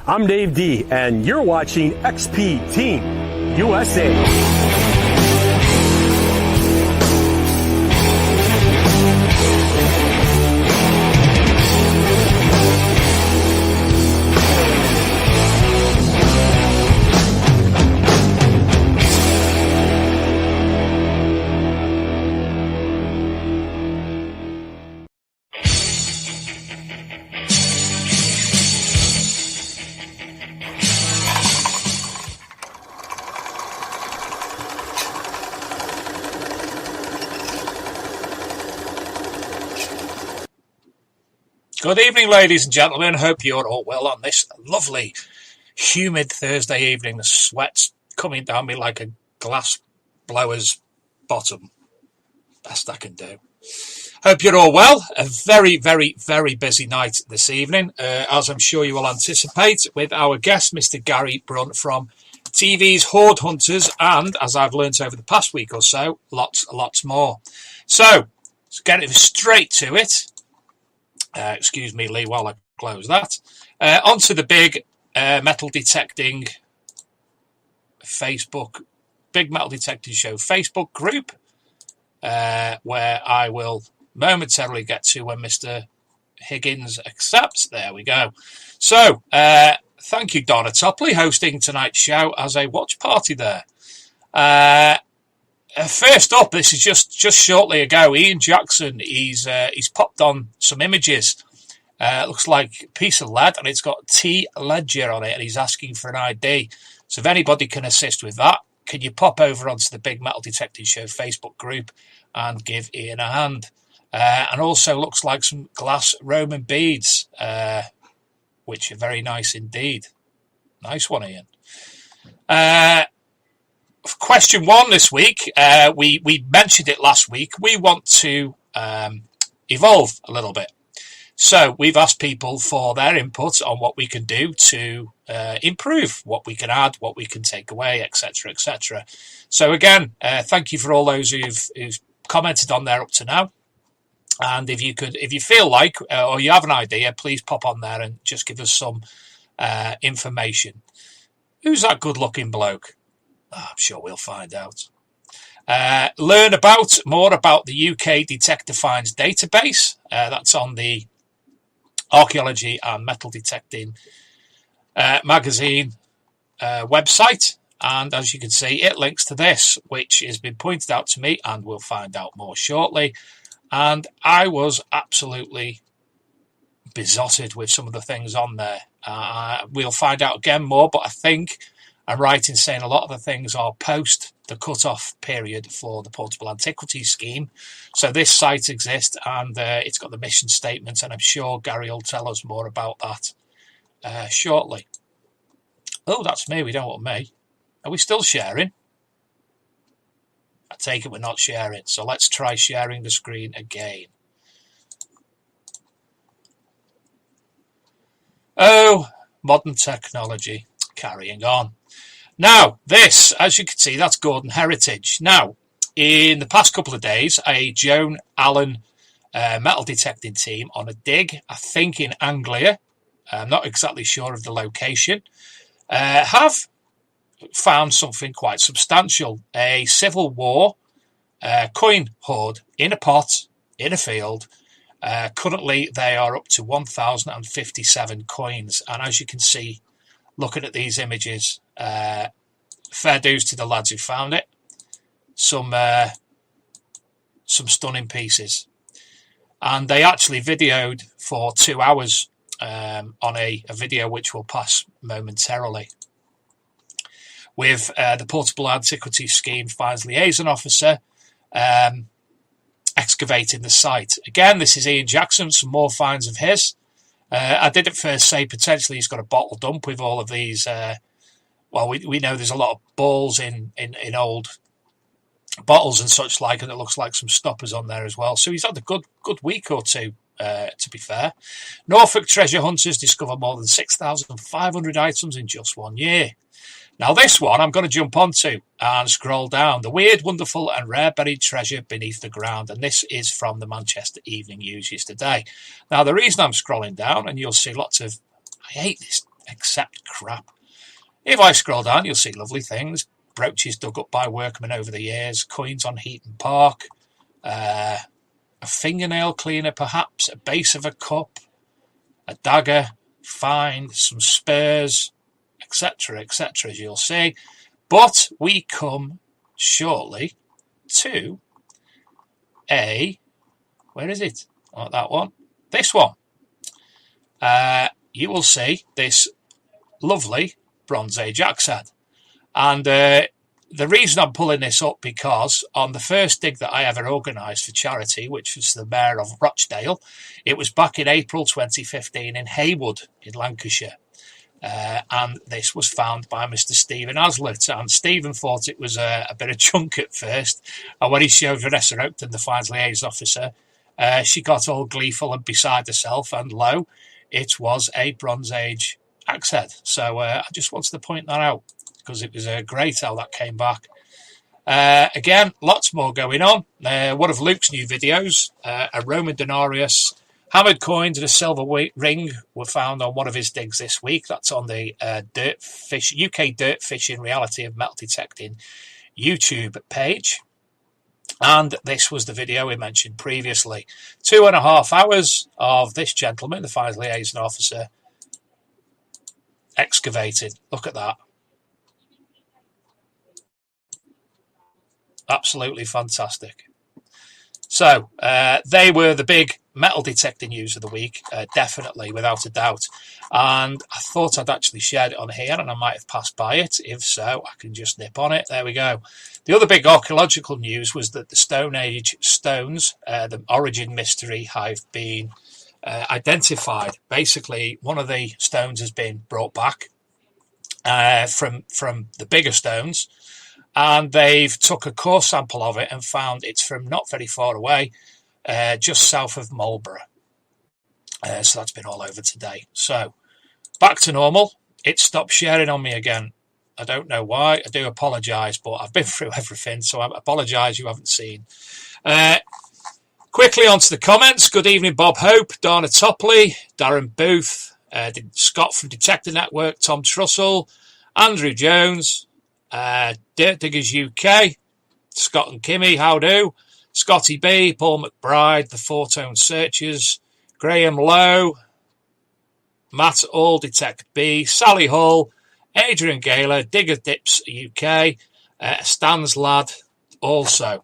I'm Dave D, and you're watching XP Team USA. Good evening, ladies and gentlemen. Hope you're all well on this lovely, humid Thursday evening. The sweat's coming down me like a glass blower's bottom. Best I can do. Hope you're all well. A very, very, very busy night this evening, as I'm sure you will anticipate, with our guest, Mr. Gary Brun from TV's Hoard Hunters, and, as I've learnt over the past week or so, lots more. So, let's get straight to it. Excuse me, Lee, while I close that. Onto the big metal detecting Big Metal Detecting Show Facebook group, where I will momentarily get to when Mr. Higgins accepts. There we go. So, thank you, Donna Topley, hosting tonight's show as a watch party there. First up, this is just shortly ago. Ian Jackson, he's popped on some images. Looks like a piece of lead, and it's got T Ledger on it, and he's asking for an ID. So if anybody can assist with that, can you pop over onto the Big Metal Detecting Show Facebook group and give Ian a hand? And also looks like some glass Roman beads, which are very nice indeed. Nice one, Ian. Question one this week, we mentioned it last week. We want to evolve a little bit. So we've asked people for their input on what we can do to improve, what we can add, what we can take away, etc., etc. So again, thank you for all those who've commented on there up to now. And if you feel like, or you have an idea, please pop on there and just give us some information. Who's that good-looking bloke? I'm sure we'll find out. Learn more about the UK Detector Finds database. That's on the Archaeology and Metal Detecting magazine website. And as you can see, it links to this, which has been pointed out to me, and we'll find out more shortly. and I was absolutely besotted with some of the things on there. We'll find out again more, but I think I'm right in saying a lot of the things are post the cut-off period for the Portable Antiquities scheme. So this site exists, and it's got the mission statement, and I'm sure Gary will tell us more about that shortly. Oh, that's me. We don't want me. Are we still sharing? I take it we're not sharing. So let's try sharing the screen again. Oh, modern technology. Carrying on. Now, this, as you can see, that's Gordon Heritage. Now, in the past couple of days, a Joan Allen metal detecting team on a dig, I think in Anglia, I'm not exactly sure of the location, have found something quite substantial. A Civil War coin hoard in a pot, in a field. Currently, they are up to 1,057 coins. And as you can see, looking at these images, fair dues to the lads who found it. Some stunning pieces. And they actually videoed for 2 hours on a video which will pass momentarily. With the Portable Antiquities Scheme Finds Liaison Officer excavating the site. Again, this is Ian Jackson, some more finds of his. I did at first say potentially he's got a bottle dump with all of these. Well, we know there's a lot of balls in old bottles and such like, and it looks like some stoppers on there as well. So he's had a good week or two, to be fair. Norfolk treasure hunters discover more than 6,500 items in just 1 year. Now this one I'm going to jump onto and scroll down. The weird, wonderful and rare buried treasure beneath the ground. And this is from the Manchester Evening News yesterday. Now the reason I'm scrolling down, and you'll see lots of, I hate this accept crap. If I scroll down, you'll see lovely things. Brooches dug up by workmen over the years. Coins on Heaton Park. A fingernail cleaner perhaps. A base of a cup. A dagger. Find. Some spurs. Etc, etc, as you'll see. But we come shortly to where is it? Not that one. This one. You will see this lovely Bronze Age axe head. And the reason I'm pulling this up, because on the first dig that I ever organised for charity, which was the Mayor of Rochdale, it was back in April 2015 in Haywood in Lancashire. And this was found by Mr. Stephen Aslett, and Stephen thought it was a bit of junk at first, and when he showed Vanessa Oakton, the Finds Liaison Officer, she got all gleeful and beside herself, and lo, it was a Bronze Age axe head. So I just wanted to point that out, because it was great how that came back. Again, lots more going on. One of Luke's new videos, a Roman denarius, hammered coins and a silver ring were found on one of his digs this week. That's on the UK Dirt Fishing Reality of Metal Detecting YouTube page. And this was the video we mentioned previously. 2.5 hours of this gentleman, the Finds Liaison Officer, excavated. Look at that. Absolutely fantastic. So they were the big metal detecting news of the week, definitely, without a doubt. And I thought I'd actually shared it on here, and I might have passed by it. If so, I can just nip on it. There we go. The other big archaeological news was that the Stone Age stones, the origin mystery, have been identified. Basically, one of the stones has been brought back from the bigger stones, and they've took a core sample of it and found it's from not very far away, just south of Marlborough. So that's been all over today. So back to normal. It stopped sharing on me again. I don't know why. I do apologise, but I've been through everything, so I apologise you haven't seen. Quickly on to the comments. Good evening, Bob Hope, Dana Topley, Darren Booth, Scott from Detector Network, Tom Trussell, Andrew Jones, Dirt Diggers UK, Scott and Kimmy, how do? Scotty B, Paul McBride, the Four Tone Searchers, Graham Lowe, Matt All, Detect B, Sally Hall, Adrian Gaylor, Digger Dips UK, Stan's Lad also.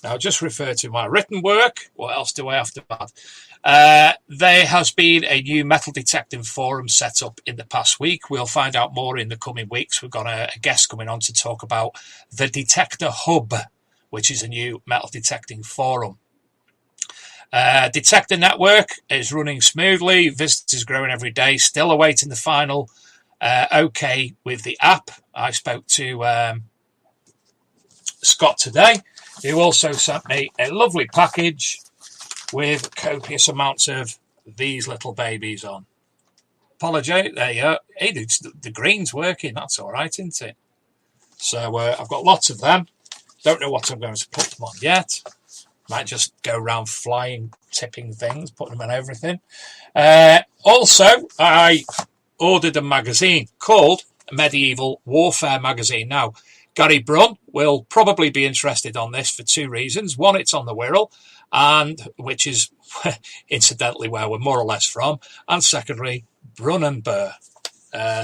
Now, just refer to my written work. What else do I have to add? There has been a new metal detecting forum set up in the past week. We'll find out more in the coming weeks. We've got a guest coming on to talk about the Detector Hub, which is a new metal detecting forum. Detector Network is running smoothly. Visitors growing every day. Still awaiting the final okay with the app. I spoke to Scott today, who also sent me a lovely package with copious amounts of these little babies on. Apology, there you go. Hey, the green's working. That's all right, isn't it? So I've got lots of them. Don't know what I'm going to put them on yet. Might just go around flying, tipping things, putting them on everything. Also, I ordered a magazine called Medieval Warfare Magazine. Now, Gary Brun will probably be interested on this for two reasons. One, it's on the Wirral, and which is incidentally where we're more or less from. And secondly, Brun and Burr.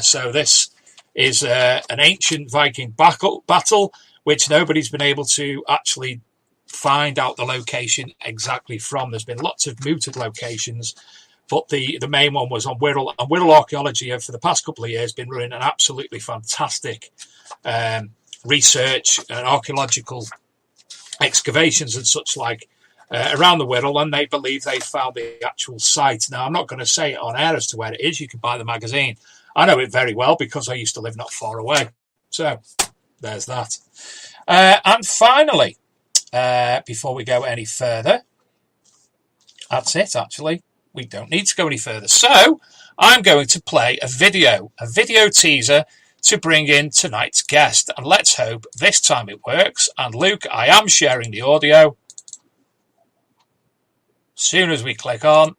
So this is an ancient Viking battle, which nobody's been able to actually find out the location exactly from. There's been lots of mooted locations, but the main one was on Wirral. And Wirral Archaeology have, for the past couple of years, been running an absolutely fantastic research and archaeological excavations and such like around the Wirral, and they believe they found the actual site. Now, I'm not going to say it on air as to where it is. You can buy the magazine. I know it very well because I used to live not far away. So there's that. And finally, before we go any further, that's it, actually. We don't need to go any further. So I'm going to play a video teaser to bring in tonight's guest. And let's hope this time it works. And Luke, I am sharing the audio. As soon as we click on.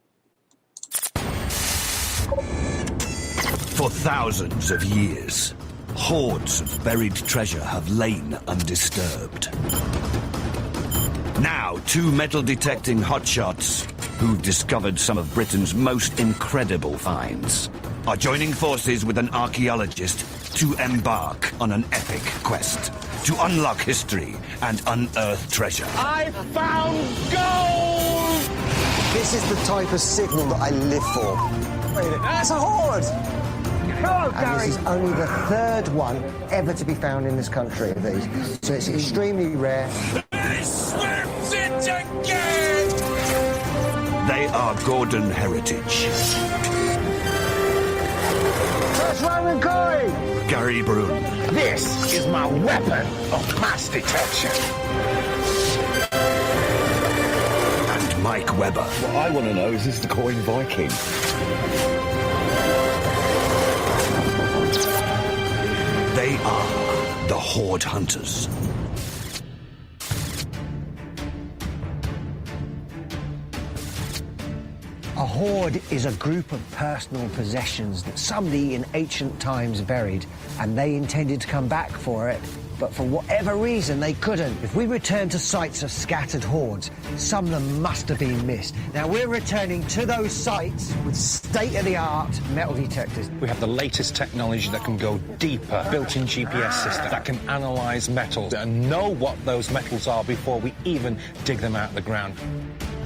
For thousands of years, hordes of buried treasure have lain undisturbed. Now, two metal-detecting hotshots who've discovered some of Britain's most incredible finds are joining forces with an archaeologist to embark on an epic quest to unlock history and unearth treasure. I found gold! This is the type of signal that I live for. That's a hoard! Hello, And Gary. this is only the third one ever to be found in this country of these. So it's extremely rare. They are Gordon heritage. First Roman coin! Gary Brun. This is my weapon of mass detection. And Mike Webber. What I want to know is this the coin Viking? They are the Hoard Hunters. A hoard is a group of personal possessions that somebody in ancient times buried, and they intended to come back for it, but for whatever reason they couldn't. If we return to sites of scattered hoards, some of them must have been missed. Now we're returning to those sites with state-of-the-art metal detectors. We have the latest technology that can go deeper, built-in GPS system that can analyse metals and know what those metals are before we even dig them out of the ground.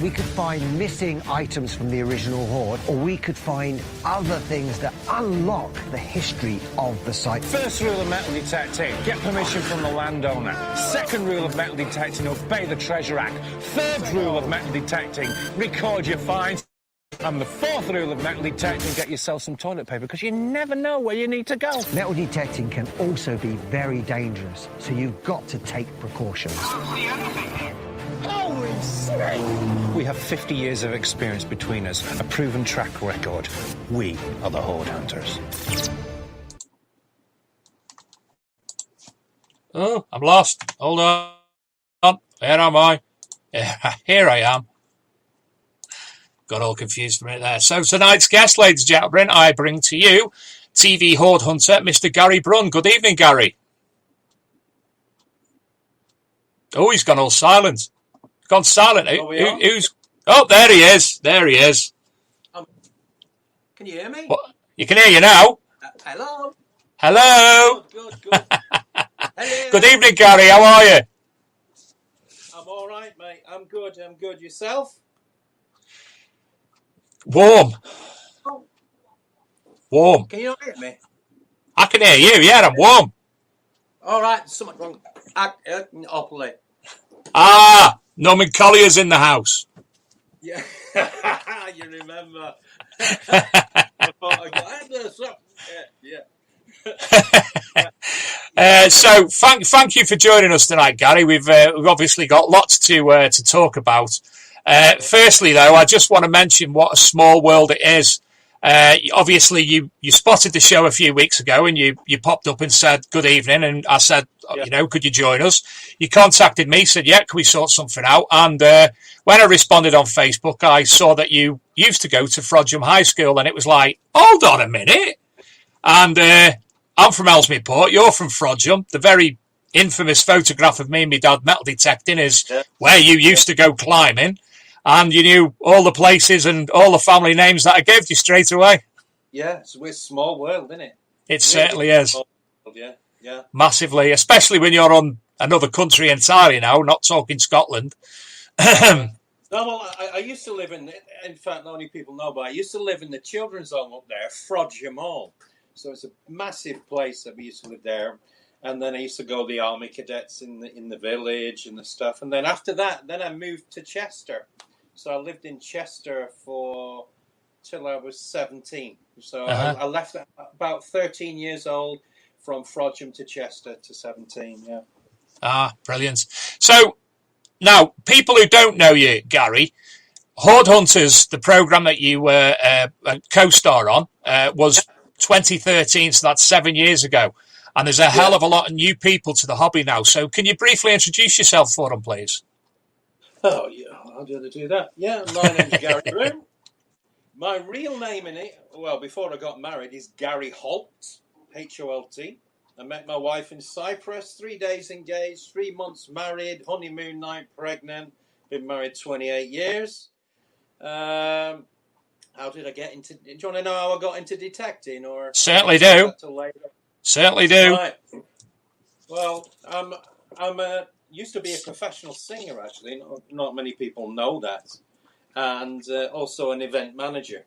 We could find missing items from the original hoard, or we could find other things that unlock the history of the site. First rule of metal detecting, get permission from the landowner. Second rule of metal detecting, obey the Treasure Act. Third rule of metal detecting, record your finds. And the fourth rule of metal detecting, get yourself some toilet paper, because you never know where you need to go. Metal detecting can also be very dangerous, so you've got to take precautions. Holy snake! We have 50 years of experience between us, a proven track record. We are the Hoard Hunters. Oh, I'm lost. Hold on. Where am I? Here I am. Got all confused for a minute there. So tonight's guest, ladies and gentlemen, I bring to you TV Hoard Hunter, Mr. Gary Brun. Good evening, Gary. Oh, he's gone all silent. Gone silent. Who's? Oh, there he is. There he is. Can you hear me? What? You can hear you now. Hello. Hello. Good. Hello. Good evening, Gary. How are you? I'm all right. mate. I'm good. I'm good. Yourself? Warm. Oh, Warm. can you not hear me? I can hear you. Yeah, I'm warm. All right. Something wrong. Opally. Ah, Norman Collier's in the house. Yeah. You remember? I thought I got this up. Yeah. So thank you for joining us tonight, Gary. We've obviously got lots to talk about. Firstly, though, I just want to mention what a small world it is. Obviously, you spotted the show a few weeks ago, and you popped up and said good evening, and I said, could you join us? You contacted me, said, yeah, can we sort something out? And when I responded on Facebook, I saw that you used to go to Frodsham High School, and it was like, hold on a minute. And I'm from Ellesmere-Port, you're from Frodsham. The very infamous photograph of me and my dad metal detecting is where you used to go climbing. And you knew all the places and all the family names that I gave you straight away. Yeah, it's a small world, isn't it? It really is. World, yeah. Massively, especially when you're on another country entirely now, not talking Scotland. No, well, I used to live in fact, not many people know, but I used to live in the children's home up there, Frodsham Hall. So it's a massive place that we used to live there. And then I used to go to the army cadets in the village and the stuff. And then after that, then I moved to Chester. So I lived in Chester till I was 17. So I left at about 13 years old from Frodsham to Chester to 17, yeah. Ah, brilliant. So now, people who don't know you, Gary, Hoard Hunters, the programme that you were a co-star on, was 2013, so that's 7 years ago. And there's a hell of a lot of new people to the hobby now. So can you briefly introduce yourself for them, please? Oh, yeah, I'll do that. Yeah, my name's Gary Brun. My real name in it, well, before I got married, is Gary Holt, Holt. I met my wife in Cyprus, 3 days engaged, 3 months married, honeymoon night pregnant, been married 28 years. How did I get into... Do you want to know how I got into detecting? Or Certainly do. Certainly do. Right. Well, I'm used to be a professional singer, actually. Not many people know that. And also an event manager.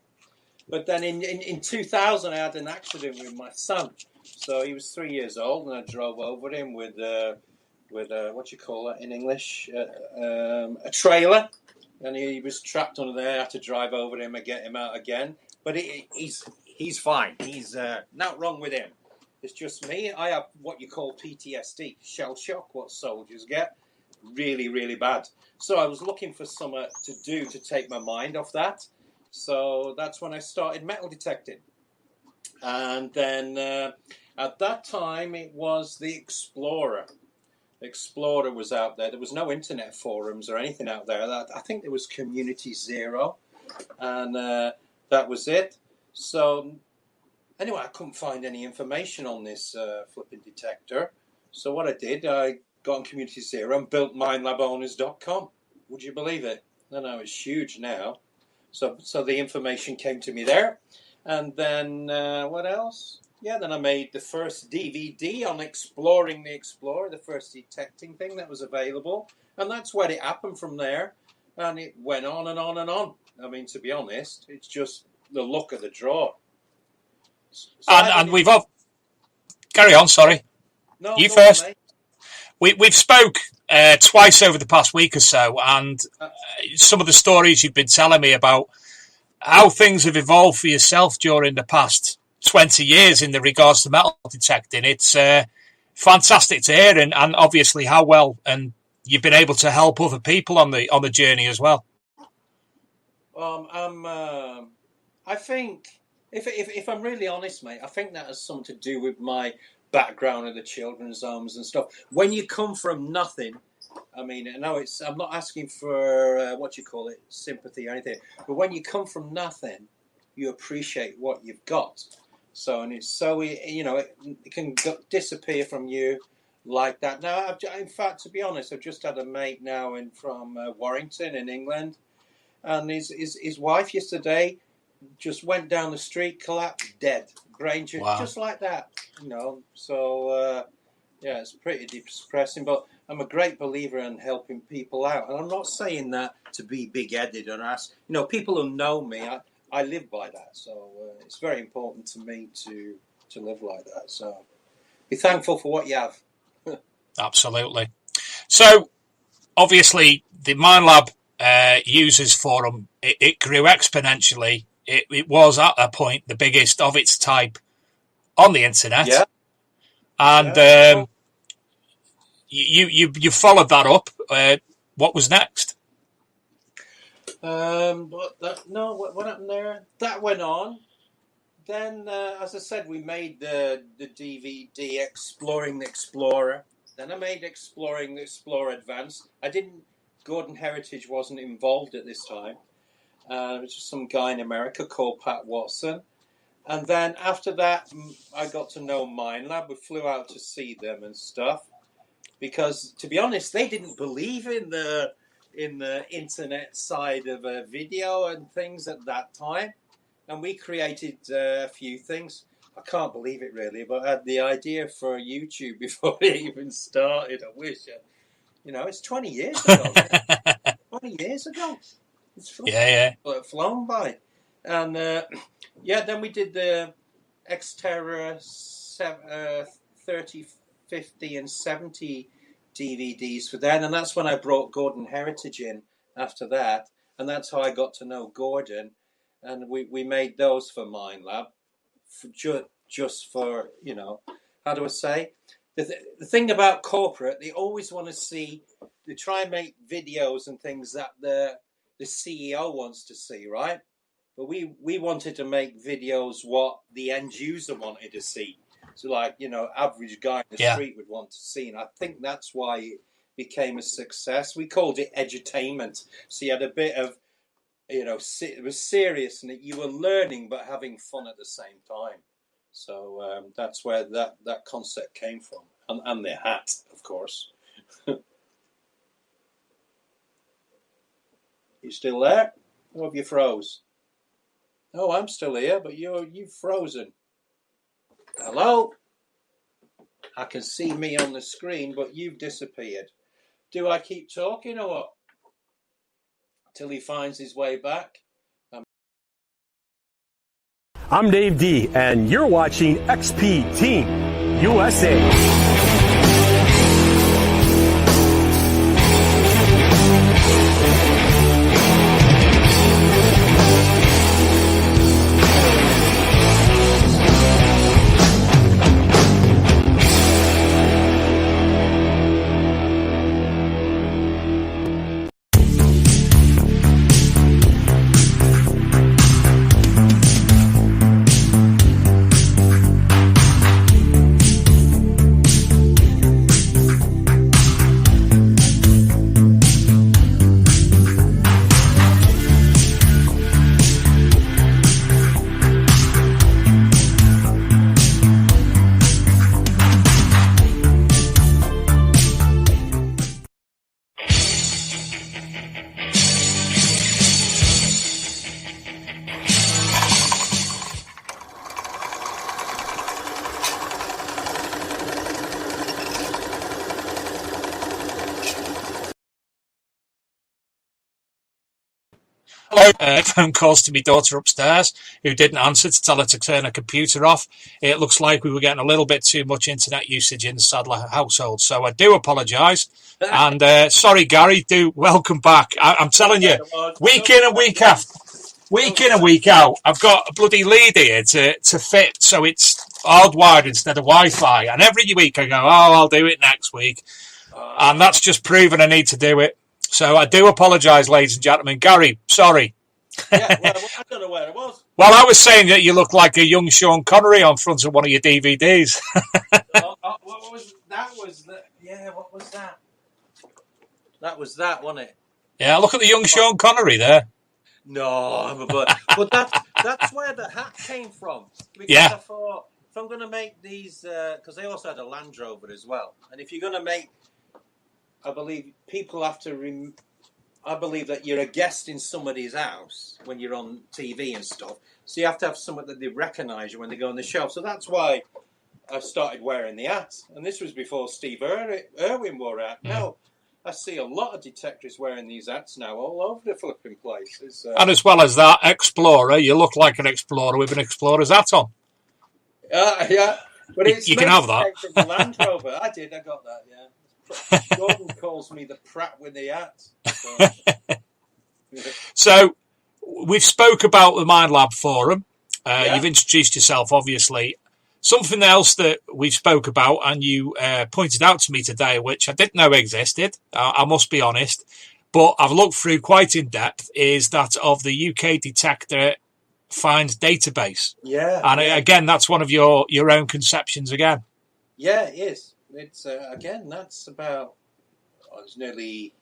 But then in 2000, I had an accident with my son. So he was 3 years old, and I drove over him with what you call that in English? A trailer. And he was trapped under there. I had to drive over him and get him out again. But he's fine. He's not wrong with him. It's just me. I have what you call PTSD, shell shock, what soldiers get. Really, really bad. So I was looking for something to do to take my mind off that. So that's when I started metal detecting. And then at that time, it was the Explorer. The Explorer was out there. There was no internet forums or anything out there. I think there was Community Zero. And that was it. So... Anyway, I couldn't find any information on this flipping detector. So what I did, I got on Community Zero and built minelabowners.com. Would you believe it? I know it's huge now. So the information came to me there. And then what else? Yeah, then I made the first DVD on exploring the Explorer, the first detecting thing that was available. And that's where it happened from there. And it went on and on and on. I mean, to be honest, it's just the luck of the draw. So and we've all... Carry on, sorry. No, you first. We've spoke twice over the past week or so, and some of the stories you've been telling me about how things have evolved for yourself during the past 20 years in the regards to metal detecting. It's fantastic to hear, and obviously how well and you've been able to help other people on the journey as well. I think... If I'm really honest, mate, I think that has something to do with my background in the children's homes and stuff. When you come from nothing, I mean, I'm not asking for sympathy or anything, but when you come from nothing, you appreciate what you've got. So, and it's so, it can disappear from you like that. Now, in fact, to be honest, I've just had a mate now from Warrington in England, and his wife yesterday just went down the street, collapsed, dead, brain, just like that, So yeah, it's pretty depressing. But I'm a great believer in helping people out, and I'm not saying that to be big-headed or ask. You know, people who know me, I live by that. So it's very important to me to live like that. So be thankful for what you have. Absolutely. So obviously, the Minelab users forum, it grew exponentially. It was at a point the biggest of its type on the internet. Yeah. And you followed that up. What was next? What happened there? That went on. Then, as I said, we made the DVD Exploring the Explorer. Then I made Exploring the Explorer Advanced. Gordon Heritage wasn't involved at this time. It was just some guy in America called Pat Watson. And then after that, I got to know Minelab. We flew out to see them and stuff. Because, to be honest, they didn't believe in the internet side of video and things at that time. And we created a few things. I can't believe it, really, but I had the idea for YouTube before it even started. I wish. It's 20 years ago. 20 years ago. It's flown by. And, then we did the Xterra 30, 50 and 70 DVDs for that. And that's when I brought Gordon Heritage in after that. And that's how I got to know Gordon. And we made those for Minelab, just for, how do I say? The thing about corporate, they always want to see, they try and make videos and things that the CEO wants to see, right? But we wanted to make videos what the end user wanted to see. So like, average guy in the street would want to see. And I think that's why it became a success. We called it edutainment. So you had a bit of, it was serious and you were learning but having fun at the same time. So that's where that concept came from. And the hat, of course. You still there? Or have you froze? Oh, I'm still here, but you've frozen. Hello? I can see me on the screen, but you've disappeared. Do I keep talking or what? Till he finds his way back? I'm Dave D, and you're watching XP Team USA. Hello. Phone calls to my daughter upstairs who didn't answer to tell her to turn her computer off. It looks like we were getting a little bit too much internet usage in the Sadler household, so I do apologise. And sorry, Gary, welcome back. I'm telling you, week in and week out, I've got a bloody lead here to fit, so it's hardwired instead of Wi-Fi. And every week I go, I'll do it next week. And that's just proven I need to do it. So I do apologise, ladies and gentlemen. Gary, sorry. Yeah, well, I don't know where it was. Well, I was saying that you look like a young Sean Connery on front of one of your DVDs. What was that? What was that? That was that, wasn't it? Yeah, look at the young Sean Connery there. No, but that's where the hat came from. Because I thought, if I'm going to make these, because they also had a Land Rover as well, and if you're going to make, I believe people have to. I believe that you're a guest in somebody's house when you're on TV and stuff, so you have to have someone that they recognise you when they go on the show. So that's why I started wearing the hat. And this was before Steve Irwin wore a hat. No, I see a lot of detectives wearing these hats now all over the flipping place. And as well as that, Explorer, you look like an explorer with an explorer's hat on. Yeah, but it's you can have that. The Land Rover. I got that, yeah. Gordon calls me the Pratt with the hat. So we've spoke about the Mind Lab forum. You've introduced yourself, obviously. Something else that we spoke about and you pointed out to me today, which I didn't know existed, I must be honest, but I've looked through quite in depth, is that of the UK Detector Finds database. Yeah. And again, that's one of your own conceptions again. Yeah, it is. It's, again, that's about, it's nearly,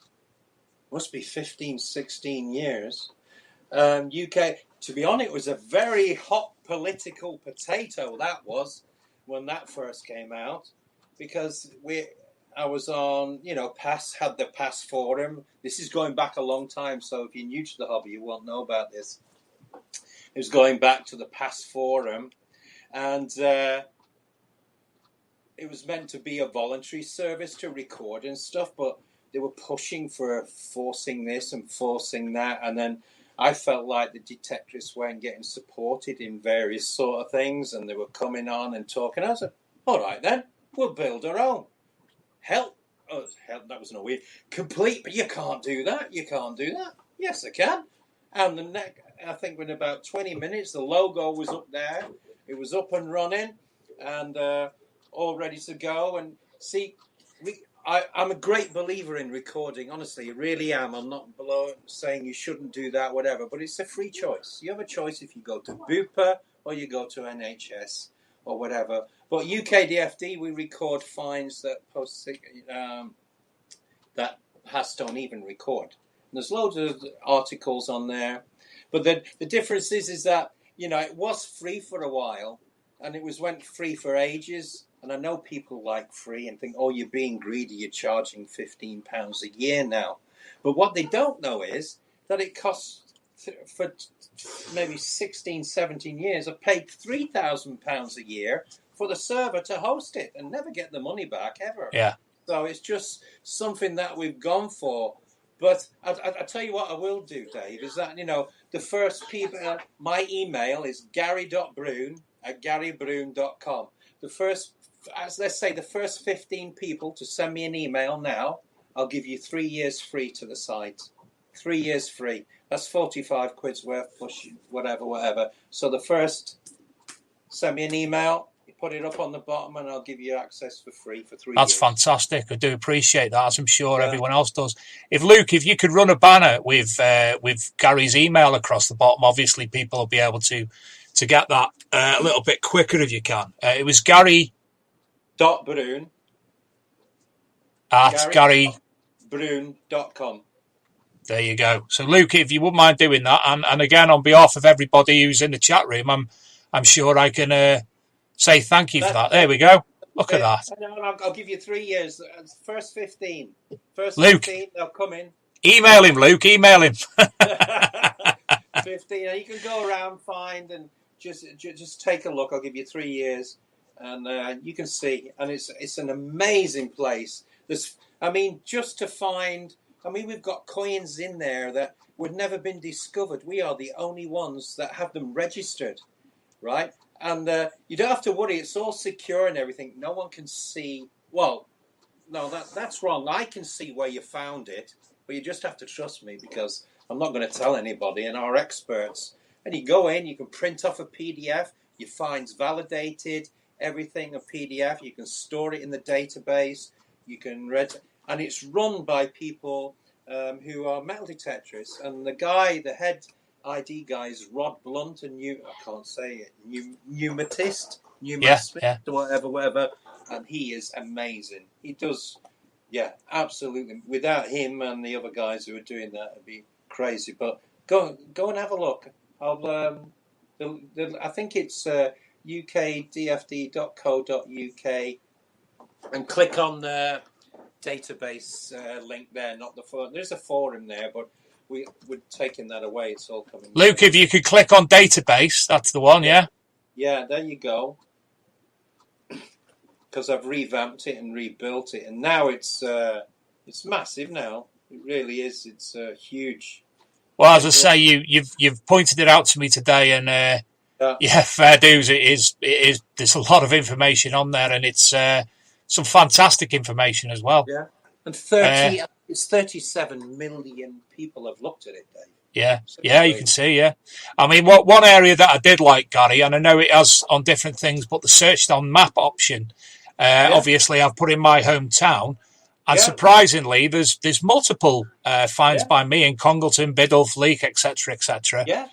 must be 15, 16 years. UK, to be honest, it was a very hot political potato, that was, when that first came out, because I was on, had the PASS forum. This is going back a long time, so if you're new to the hobby, you won't know about this. It was going back to the PASS forum, and it was meant to be a voluntary service to record and stuff, but they were pushing for forcing this and forcing that, and then I felt like the detectives weren't getting supported in various sort of things, and they were coming on and talking. I said, all right then, we'll build our own. Hell, that was no weird. Complete, but you can't do that. You can't do that. Yes, I can. And I think within about 20 minutes, the logo was up there. It was up and running and all ready to go. And see, I'm a great believer in recording, honestly, I really am. I'm not saying you shouldn't do that, whatever, but it's a free choice. You have a choice if you go to Bupa or you go to NHS or whatever. But UK DFD, we record fines that that PASS don't even record. And there's loads of articles on there. But the difference is that, it was free for a while, and it went free for ages. And I know people like free and think, oh, you're being greedy, you're charging £15 a year now. But what they don't know is that it costs, for maybe 16, 17 years, I've paid £3,000 a year for the server to host it and never get the money back, ever. Yeah. So it's just something that we've gone for. But I tell you what I will do, Dave, is that, the first people, my email is gary.brun@garybrun.com. Let's say the first 15 people to send me an email now, I'll give you 3 years free to the site. 3 years free. That's 45 quid's worth plus whatever. So the first, send me an email, you put it up on the bottom, and I'll give you access for free for 3 years. That's fantastic. I do appreciate that, as I'm sure everyone else does. If you could run a banner with Gary's email across the bottom, obviously people will be able to get that a little bit quicker if you can. It was Gary... Brun at GaryBrun.com. There you go. So, Luke, if you wouldn't mind doing that, and again, on behalf of everybody who's in the chat room, I'm sure I can say thank you for that. There we go. Look at that. I'll give you 3 years. First 15. Luke, 15, they'll come in. Email him, Luke. Email him. 15. You can go around, find, and just take a look. I'll give you 3 years. And you can see, and it's an amazing place. Just to find, we've got coins in there that would never been discovered. We are the only ones that have them registered, right? And you don't have to worry; it's all secure and everything. No one can see. Well, no, that's wrong. I can see where you found it, but you just have to trust me because I'm not going to tell anybody. And our experts. And you go in, you can print off a PDF. Your fine's validated. Everything a PDF, you can store it in the database, you can and it's run by people who are metal detectorists. And the head ID guy is Rod Blunt, and I can't say it, pneumatist, whatever, and he is amazing. He does, absolutely. Without him and the other guys who are doing that, it'd be crazy. But go and have a look. I think it's ukdfd.co.uk and click on the database link there, not the forum. There's a forum there, but we're taking that away. It's all coming. Luke, if you could click on database, that's the one, yeah? Yeah, there you go. because I've revamped it and rebuilt it, and now it's massive now. It really is. It's huge. Well, as I say, you've pointed it out to me today, and yeah, fair dues. It is. There's a lot of information on there, and it's some fantastic information as well. Yeah, and 37 million people have looked at it, Dave. Yeah, yeah, you can see. Yeah, I mean, one area that I did like, Gary, and I know it has on different things, but the searched on map option. Obviously, I've put in my hometown. And surprisingly, there's multiple finds by me in Congleton, Biddulph, Leek, etc., etc. Yeah,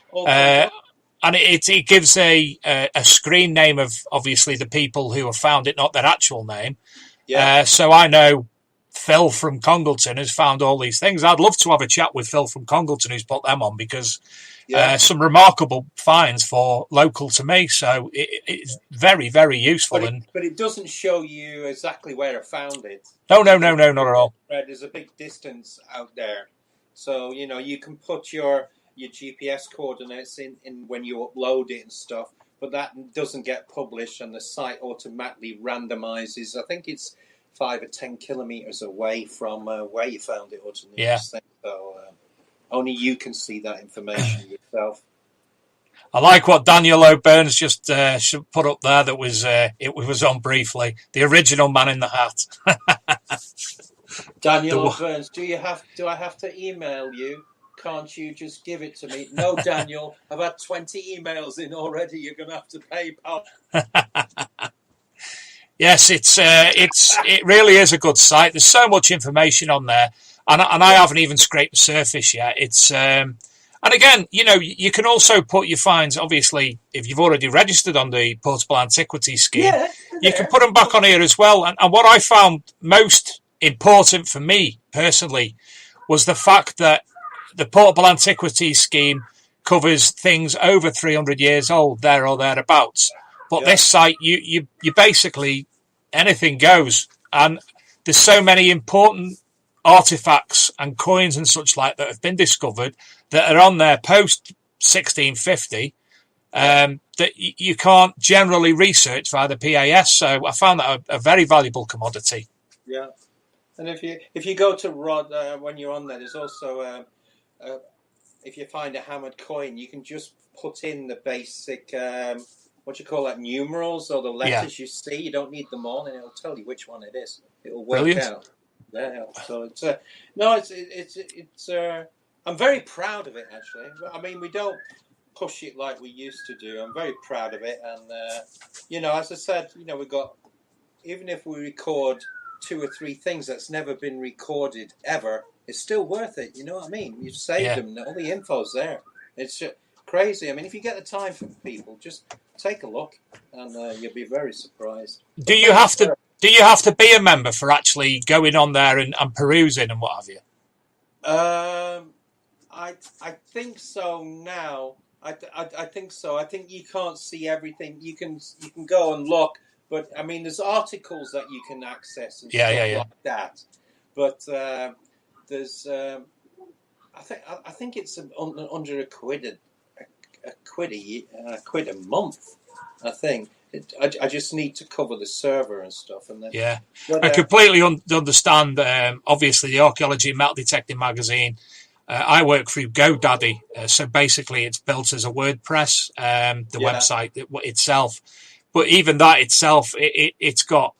and it gives a screen name of obviously the people who have found it, not their actual name. Yeah. So I know Phil from Congleton has found all these things. I'd love to have a chat with Phil from Congleton who's put them on, because some remarkable finds for local to me. So it's very, very useful. But it doesn't show you exactly where I found it. No, not at all. There's a big distance out there. So, you can put your GPS coordinates in when you upload it and stuff, but that doesn't get published, and the site automatically randomizes. I think it's 5 or 10 kilometers away from where you found it. So only you can see that information yourself. I like what Daniel O'Byrne's just put up there. That was it was on briefly. The original Man in the Hat. Daniel O'Byrne, do I have to email you? Can't you just give it to me? No, Daniel, I've had 20 emails in already. You're going to have to pay, pal. Yes, it really is a good site. There's so much information on there, and I haven't even scraped the surface yet. It's and again, you can also put your finds. Obviously, if you've already registered on the Portable Antiquities scheme, you can put them back on here as well. And what I found most important for me personally was the fact that the Portable Antiquities scheme covers things over 300 years old, there or thereabouts. But this site, you basically, anything goes. And there's so many important artifacts and coins and such like that have been discovered that are on there post 1650 that you can't generally research via the PAS. So I found that a very valuable commodity. Yeah. And if you go to Rod, when you're on there, there's also, if you find a hammered coin, you can just put in the basic... numerals or the letters you see. You don't need them all, and it'll tell you which one it is. It'll work out. Yeah. So it's I'm very proud of it, actually. I mean, we don't push it like we used to do. I'm very proud of it, and as I said, we got, even if we record 2 or 3 things that's never been recorded ever, it's still worth it. You know what I mean? You've saved them. All the info's there. It's crazy. I mean, if you get the time for people, just take a look, and you'll be very surprised. Do you have to be a member for actually going on there and perusing and what have you? I think so now. I think so. I think you can't see everything. You can go and look, but I mean, there's articles that you can access and stuff like that. But there's I think it's under a quid a month, I think. I just need to cover the server and stuff. And then, I completely understand. Obviously, the Archaeology and Metal Detecting magazine. I work through GoDaddy, so basically it's built as a WordPress, the website itself. But even that itself, it's got,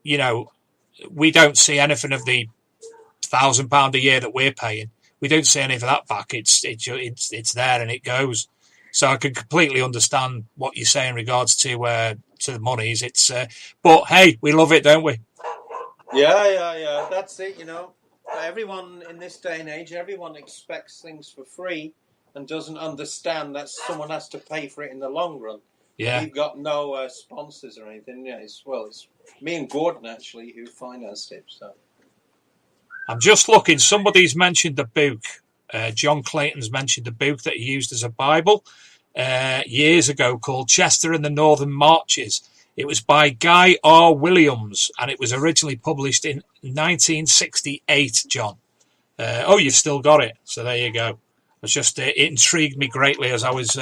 we don't see anything of the £1,000 a year that we're paying. We don't see any of that back. It's there and it goes. So I can completely understand what you say in regards to the monies. It's but hey, we love it, don't we? Yeah. That's it. Everyone in this day and age, everyone expects things for free and doesn't understand that someone has to pay for it in the long run. Yeah, we've got no sponsors or anything. Yeah, it's me and Gordon actually who financed it. So I'm just looking. Somebody's mentioned the book. John Clayton's mentioned a book that he used as a Bible years ago called Chester and the Northern Marches. It was by Guy R. Williams, and it was originally published in 1968, John. You've still got it. So there you go. It intrigued me greatly as I was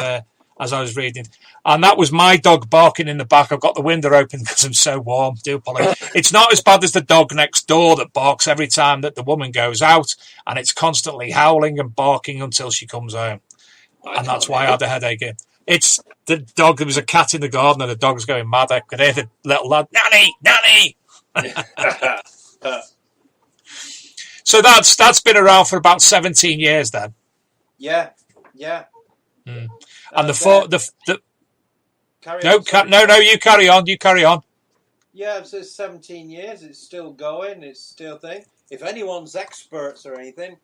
as I was reading. And that was my dog barking in the back. I've got the window open because I'm so warm. Do apologize. It's not as bad as the dog next door that barks every time that the woman goes out, and it's constantly howling and barking until she comes home. And that's why I had a headache. It's the dog. There was a cat in the garden, and the dog's going mad. I could hear the little lad, Nanny, Nanny. So that's been around for about 17 years then. Yeah. And Carry no, on, you carry on. You carry on. Yeah, it says 17 years. It's still going. It's still a thing. If anyone's experts or anything,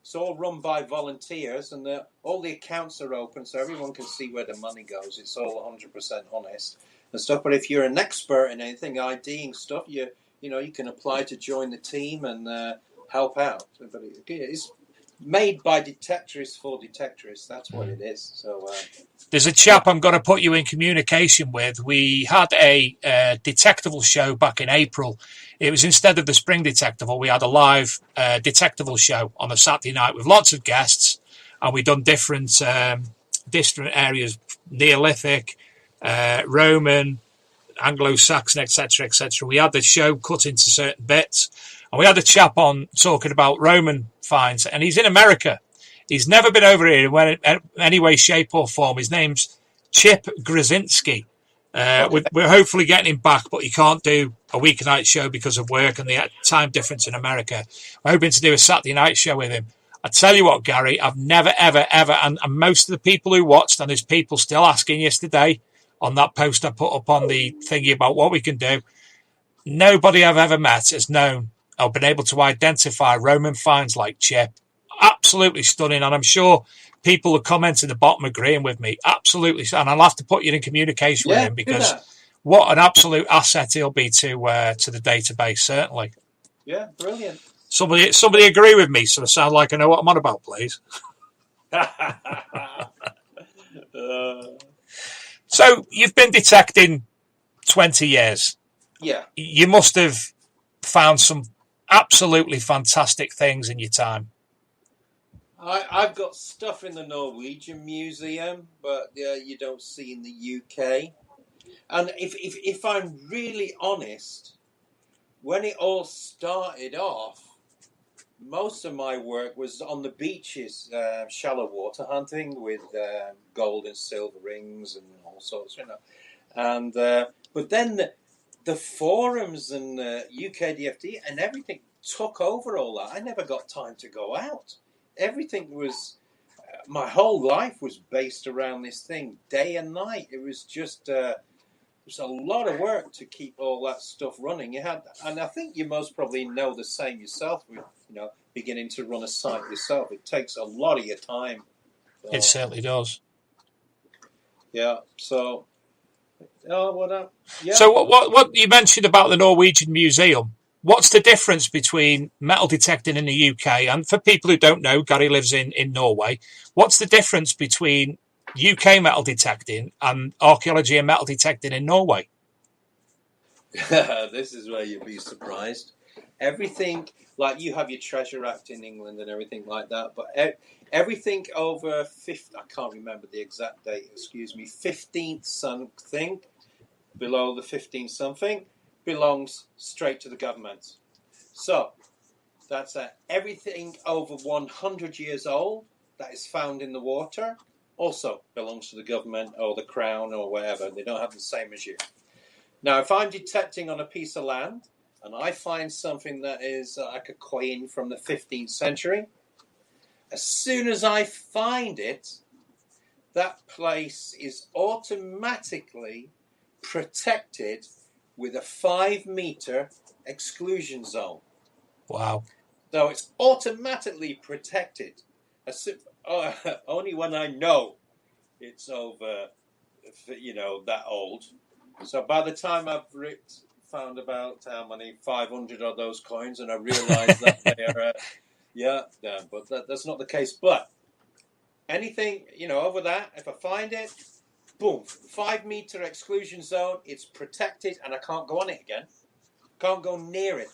it's all run by volunteers, and all the accounts are open, so everyone can see where the money goes. It's all 100% honest and stuff. But if you're an expert in anything, IDing stuff, you can apply to join the team and help out. But it's made by detectorists for detectorists. That's what it is. So there's a chap I'm going to put you in communication with. We had a detectival show back in April. It was instead of the spring detectival, we had a live detectival show on a Saturday night with lots of guests, and we done different areas: Neolithic, Roman, Anglo-Saxon, etc., etc. We had the show cut into certain bits, and we had a chap on talking about Roman finds, and he's in America. He's never been over here in any way, shape, or form. His name's Chip Grzinski. We're hopefully getting him back, but he can't do a weeknight show because of work and the time difference in America. We're hoping to do a Saturday night show with him. I tell you what, Gary, I've never, ever, and most of the people who watched, and there's people still asking yesterday on that post I put up on the thingy about what we can do, nobody I've ever met has known or been able to identify Roman finds like Chip. Absolutely stunning, and I'm sure people who comment in the bottom agreeing with me. Absolutely, and I'll have to put you in communication with him because what an absolute asset he'll be to the database. Certainly. Yeah, brilliant. Somebody agree with me, so I sound like I know what I'm on about, please. So you've been detecting 20 years. Yeah. You must have found some absolutely fantastic things in your time. I've got stuff in the Norwegian Museum, but you don't see in the UK. And if I'm really honest, when it all started off, most of my work was on the beaches, shallow water hunting with gold and silver rings and all sorts, And but then the forums and UK DFD and everything took over all that. I never got time to go out. Everything was, my whole life was based around this thing, day and night. It was just, it was a lot of work to keep all that stuff running. You had, and I think you most probably know the same yourself with, beginning to run a site yourself. It takes a lot of your time. It certainly does. Yeah. So, yeah. So what you mentioned about the Norwegian Museum? What's the difference between metal detecting in the UK, and for people who don't know, Gary lives in Norway, what's the difference between UK metal detecting and archaeology and metal detecting in Norway? This is where you'll be surprised. Everything, like you have your Treasure Act in England and everything like that, but everything over 50, I can't remember the exact date, 15th something, below the 15th something, belongs straight to the government. So that's everything over 100 years old that is found in the water also belongs to the government or the crown or wherever. They don't have the same as you. Now, if I'm detecting on a piece of land and I find something that is like a coin from the 15th century, as soon as I find it, that place is automatically protected with a 5-meter exclusion zone. Wow. So it's automatically protected. Only when I know it's over, that old. So by the time I've found about how many 500 of those coins, and I realised that they're, but that's not the case. But anything, over that, if I find it, boom, 5-meter exclusion zone, it's protected, and I can't go on it again. Can't go near it.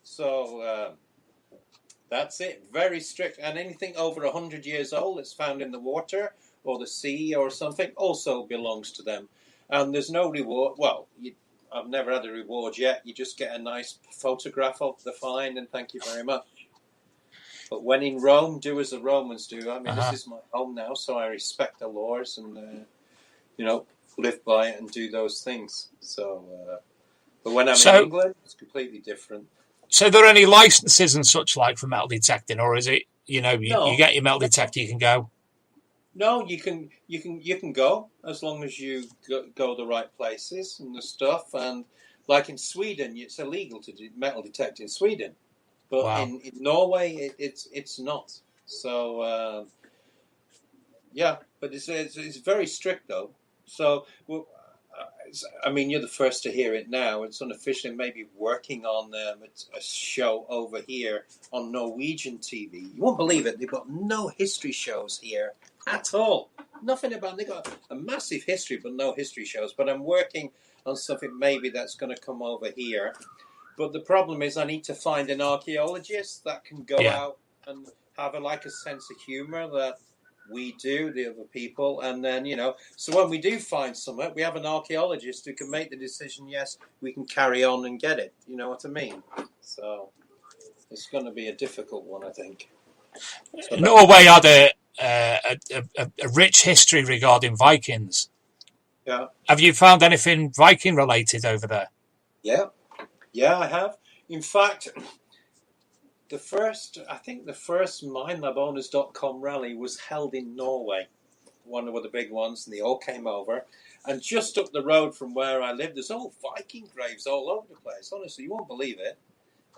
So that's it. Very strict. And anything over 100 years old that's found in the water or the sea or something also belongs to them. And there's no reward. Well, I've never had a reward yet. You just get a nice photograph of the find and thank you very much. But when in Rome, do as the Romans do. I mean, this is my home now, so I respect the laws and, live by it and do those things. So, but when I'm in England, it's completely different. So, are there any licenses and such like for metal detecting, or is it, you get your metal detector, you can go? No, you can go as long as you go the right places and the stuff. And like in Sweden, it's illegal to do metal detect in Sweden, but in Norway, it's not. So but it's very strict though. So I mean, you're the first to hear it now. It's unofficially maybe working on a show over here on Norwegian TV. You won't believe it. They've got no history shows here at all. Nothing about. They've got a massive history, but no history shows. But I'm working on something maybe that's going to come over here. But the problem is I need to find an archaeologist that can go out and have a sense of humour that we do, the other people, and then, so when we do find something, we have an archaeologist who can make the decision, yes, we can carry on and get it. You know what I mean? So it's going to be a difficult one, I think. So Norway had a rich history regarding Vikings. Yeah. Have you found anything Viking related over there? Yeah, I have. In fact, the first MineLabOwners.com rally was held in Norway, one of the big ones, and they all came over. And just up the road from where I live, there's all Viking graves all over the place. Honestly, you won't believe it.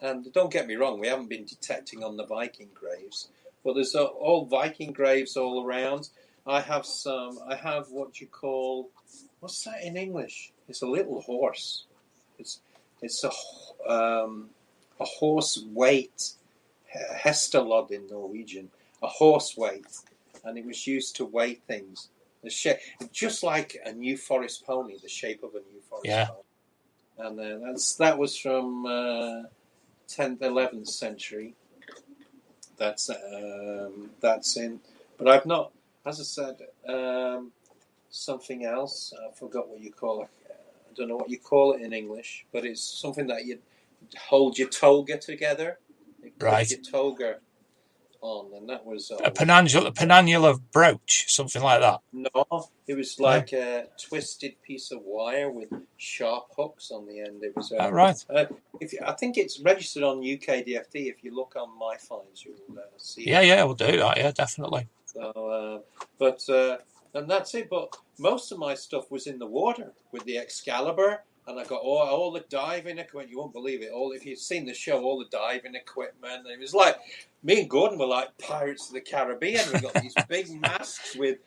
And don't get me wrong, we haven't been detecting on the Viking graves, but there's all Viking graves all around. I have what you call, what's that in English? It's a little horse. It's a horse weight. Hestelod in Norwegian, a horse weight, and it was used to weigh things. Just like a New Forest pony, the shape of a New Forest pony. And that was from 10th, 11th century. That's in. But I've not, as I said, something else. I forgot what you call it. I don't know what you call it in English, but it's something that you hold your toga together. Right. Your toga on, and that was a penannular brooch, something like that. No, it was like a twisted piece of wire with sharp hooks on the end. It was right. I think it's registered on UKDFD. If you look on my finds, you'll see. Yeah, we'll do that. Yeah, definitely. So, and that's it. But most of my stuff was in the water with the Excalibur. And I got all the diving equipment. You won't believe it. If you've seen the show, all the diving equipment. And it was like, me and Gordon were like Pirates of the Caribbean. We got these big masks with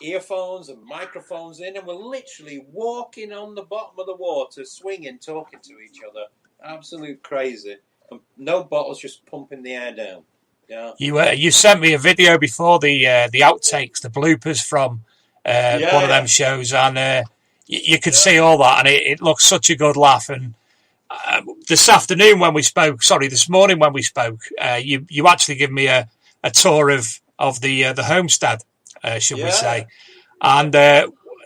earphones and microphones in. And we're literally walking on the bottom of the water, swinging, talking to each other. Absolute crazy. And no bottles, just pumping the air down. Yeah. You sent me a video before the outtakes, the bloopers from one of them shows. And... you could see all that, and it looks such a good laugh. And this morning when we spoke, you actually give me a tour of the homestead, should we say? And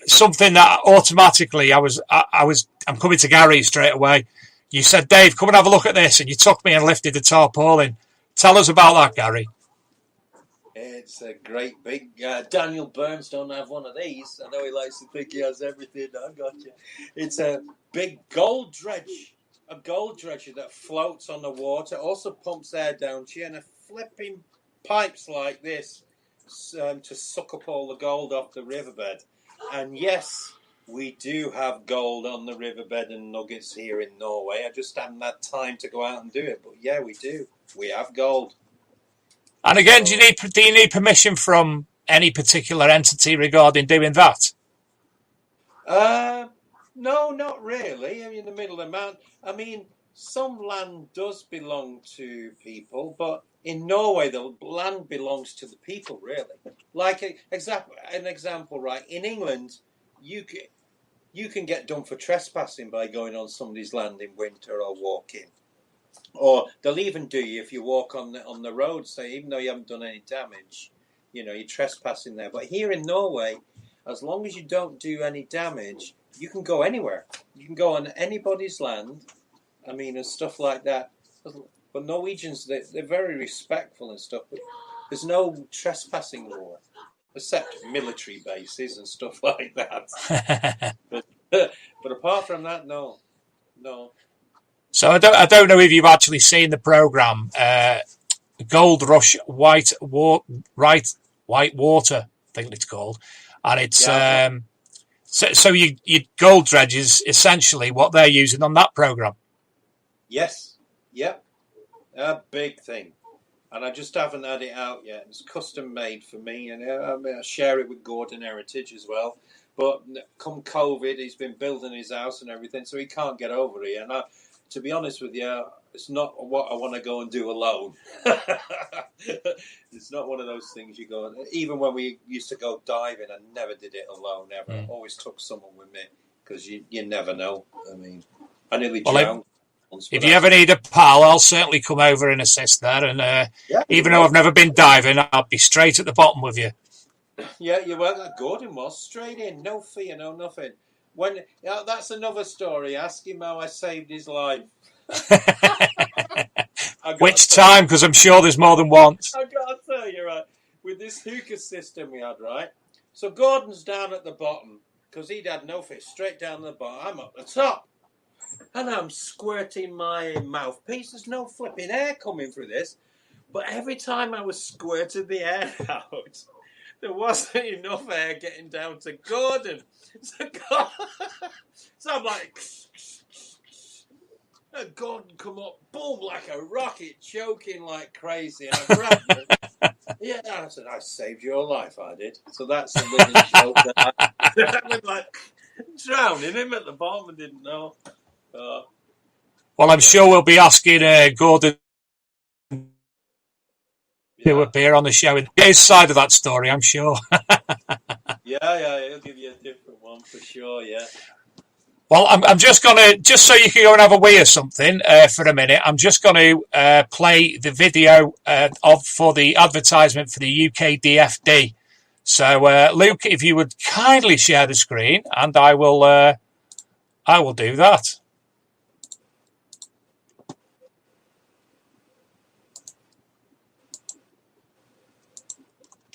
something that automatically I'm coming to Gary straight away. You said, Dave, come and have a look at this, and you took me and lifted the tarpaulin. Tell us about that, Gary. It's a great big... Daniel Burns don't have one of these. I know he likes to think he has everything. I got you. It's a big gold dredge. A gold dredger that floats on the water. Also pumps air down to you. And a flipping pipes like this to suck up all the gold off the riverbed. And yes, we do have gold on the riverbed and nuggets here in Norway. I just haven't had time to go out and do it. But yeah, we do. We have gold. And again, do you need permission from any particular entity regarding doing that? No, not really. I mean, in the middle of the mountain. I mean, some land does belong to people, but in Norway, the land belongs to the people, really. Like an example, right? In England, you can get done for trespassing by going on somebody's land in winter or walking. Or they'll even do you if you walk on the road, say, even though you haven't done any damage, you're trespassing there. But here in Norway, as long as you don't do any damage, you can go anywhere. You can go on anybody's land. I mean, and stuff like that. But Norwegians, they're very respectful and stuff. But there's no trespassing law, except military bases and stuff like that. but apart from that, no. So I don't know if you've actually seen the program, Gold Rush White Water, I think it's called, and it's so your gold dredge is essentially what they're using on that program. Yes, yep, a big thing, and I just haven't had it out yet. It's custom made for me, and I share it with Gordon Heritage as well. But come COVID, he's been building his house and everything, so he can't get over here. And to be honest with you, it's not what I want to go and do alone. It's not one of those things you go. Even when we used to go diving, I never did it alone. Ever, I always took someone with me because you never know. I mean, I nearly drowned. If you ever need a pal, I'll certainly come over and assist there. And even though I've never been diving, I'll be straight at the bottom with you. Yeah, Gordon was straight in, no fear, no nothing. That's another story. Ask him how I saved his life. Which time? Because I'm sure there's more than once. I gotta tell you, right, with this hookah system we had, right. So Gordon's down at the bottom because he'd had no fish. Straight down the bottom, I'm up the top, and I'm squirting my mouthpiece. There's no flipping air coming through this, but every time I was squirting the air out, there wasn't enough air getting down to Gordon. So I'm like, and Gordon come up, boom, like a rocket, choking like crazy. And I grabbed him. Yeah, I said, I saved your life, I did. So that's a living joke. I was like drowning him at the bottom and didn't know. Well, I'm sure we'll be asking Gordon to appear on the show in his side of that story, I'm sure. Yeah, he'll give you a different one for sure, yeah. Well, I'm just so you can go and have a wee or something for a minute, I'm just going to play the video for the advertisement for the UK DFD. So, Luke, if you would kindly share the screen, and I will do that.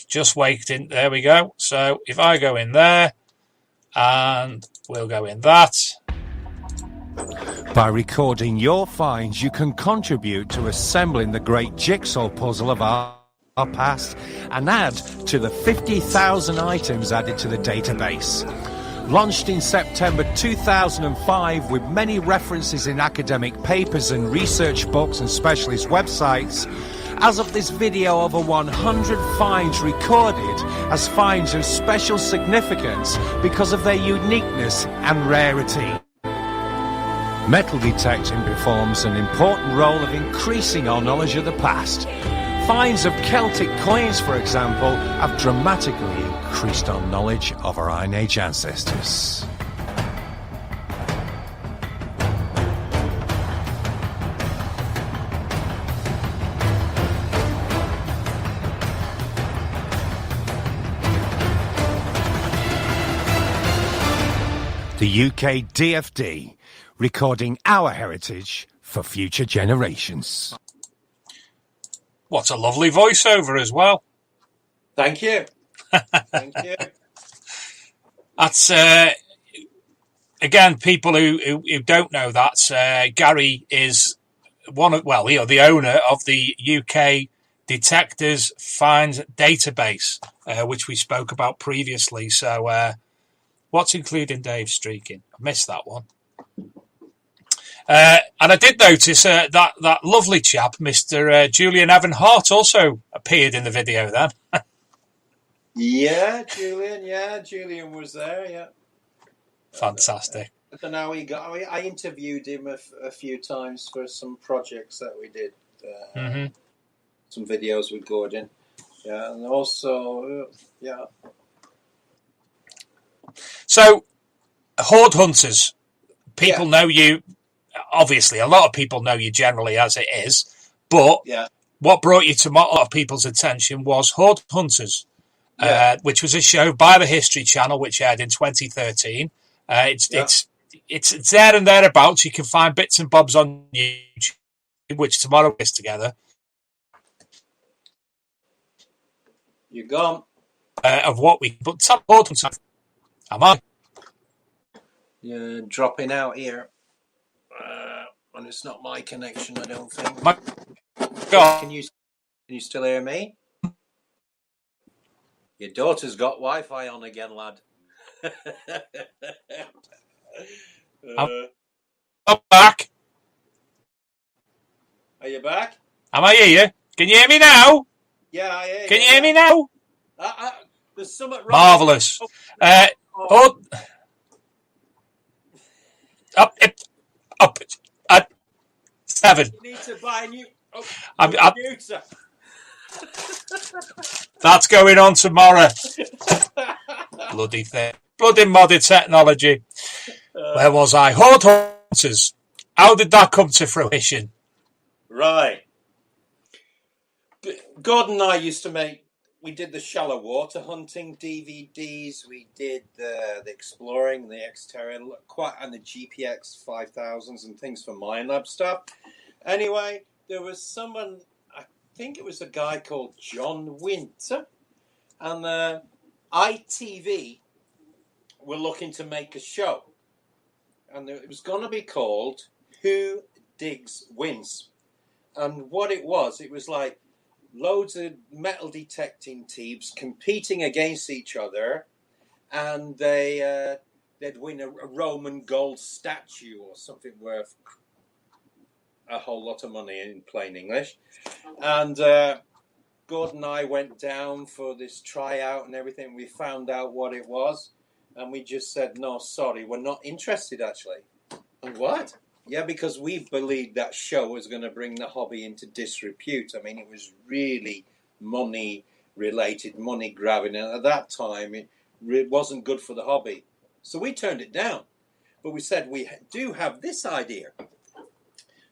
Just waiting. There we go. So if I go in there, and we'll go in that. By recording your finds, you can contribute to assembling the great jigsaw puzzle of our past and add to the 50,000 items added to the database. Launched in September 2005 with many references in academic papers and research books and specialist websites, as of this video, over 100 finds recorded as finds of special significance because of their uniqueness and rarity. Metal detecting performs an important role of increasing our knowledge of the past. Finds of Celtic coins, for example, have dramatically increased our knowledge of our Iron Age ancestors. The UK DFD, recording our heritage for future generations. What a lovely voiceover as well. Thank you. Thank you. That's, again, people who don't know that, Gary is the owner of the UK Detectors Finds database, which we spoke about previously. So, what's included in Dave's streaking? I missed that one. And I did notice that lovely chap, Mr. Julian Evan Hart, also appeared in the video then. Yeah, Julian was there, yeah. Fantastic. I don't know how he got. I interviewed him a few times for some projects that we did. Some videos with Gordon. Yeah, and also, yeah. So, Hoard Hunters, people know you, obviously, a lot of people know you generally as it is, but what brought you to a lot of people's attention was Hoard Hunters, which was a show by the History Channel, which aired in 2013. It's there and thereabouts. You can find bits and bobs on YouTube, which tomorrow is together. You're gone. Of what we but top Hoard Hunters. Am I? You're dropping out here. And it's not my connection, I don't think. God. Can you still hear me? Your daughter's got Wi-Fi on again, lad. I'm back. Are you back? Am I here? Can you hear me now? Yeah, I hear you. Can you hear me now? There's something wrong. Marvellous. Up at 7. You need to buy a new computer. That's going on tomorrow. Bloody thing. Bloody modded technology. Where was I? Hoard Hunters. How did that come to fruition? Right. Gordon and I used to we did the shallow water hunting DVDs. We did the exploring, the Xterra, and the GPX 5000s and things for Minelab stuff. Anyway, there was someone, I think it was a guy called John Winter, and ITV were looking to make a show. And it was going to be called Who Digs Wins. And what it was like loads of metal detecting teams competing against each other, and they'd win a Roman gold statue or something worth a whole lot of money in plain English. And Gordon and I went down for this tryout and everything. We found out what it was, and we just said, no, sorry, we're not interested actually. And what? Yeah, because we believed that show was going to bring the hobby into disrepute. I mean, it was really money-related, money-grabbing. And at that time, it wasn't good for the hobby. So we turned it down. But we said, we do have this idea.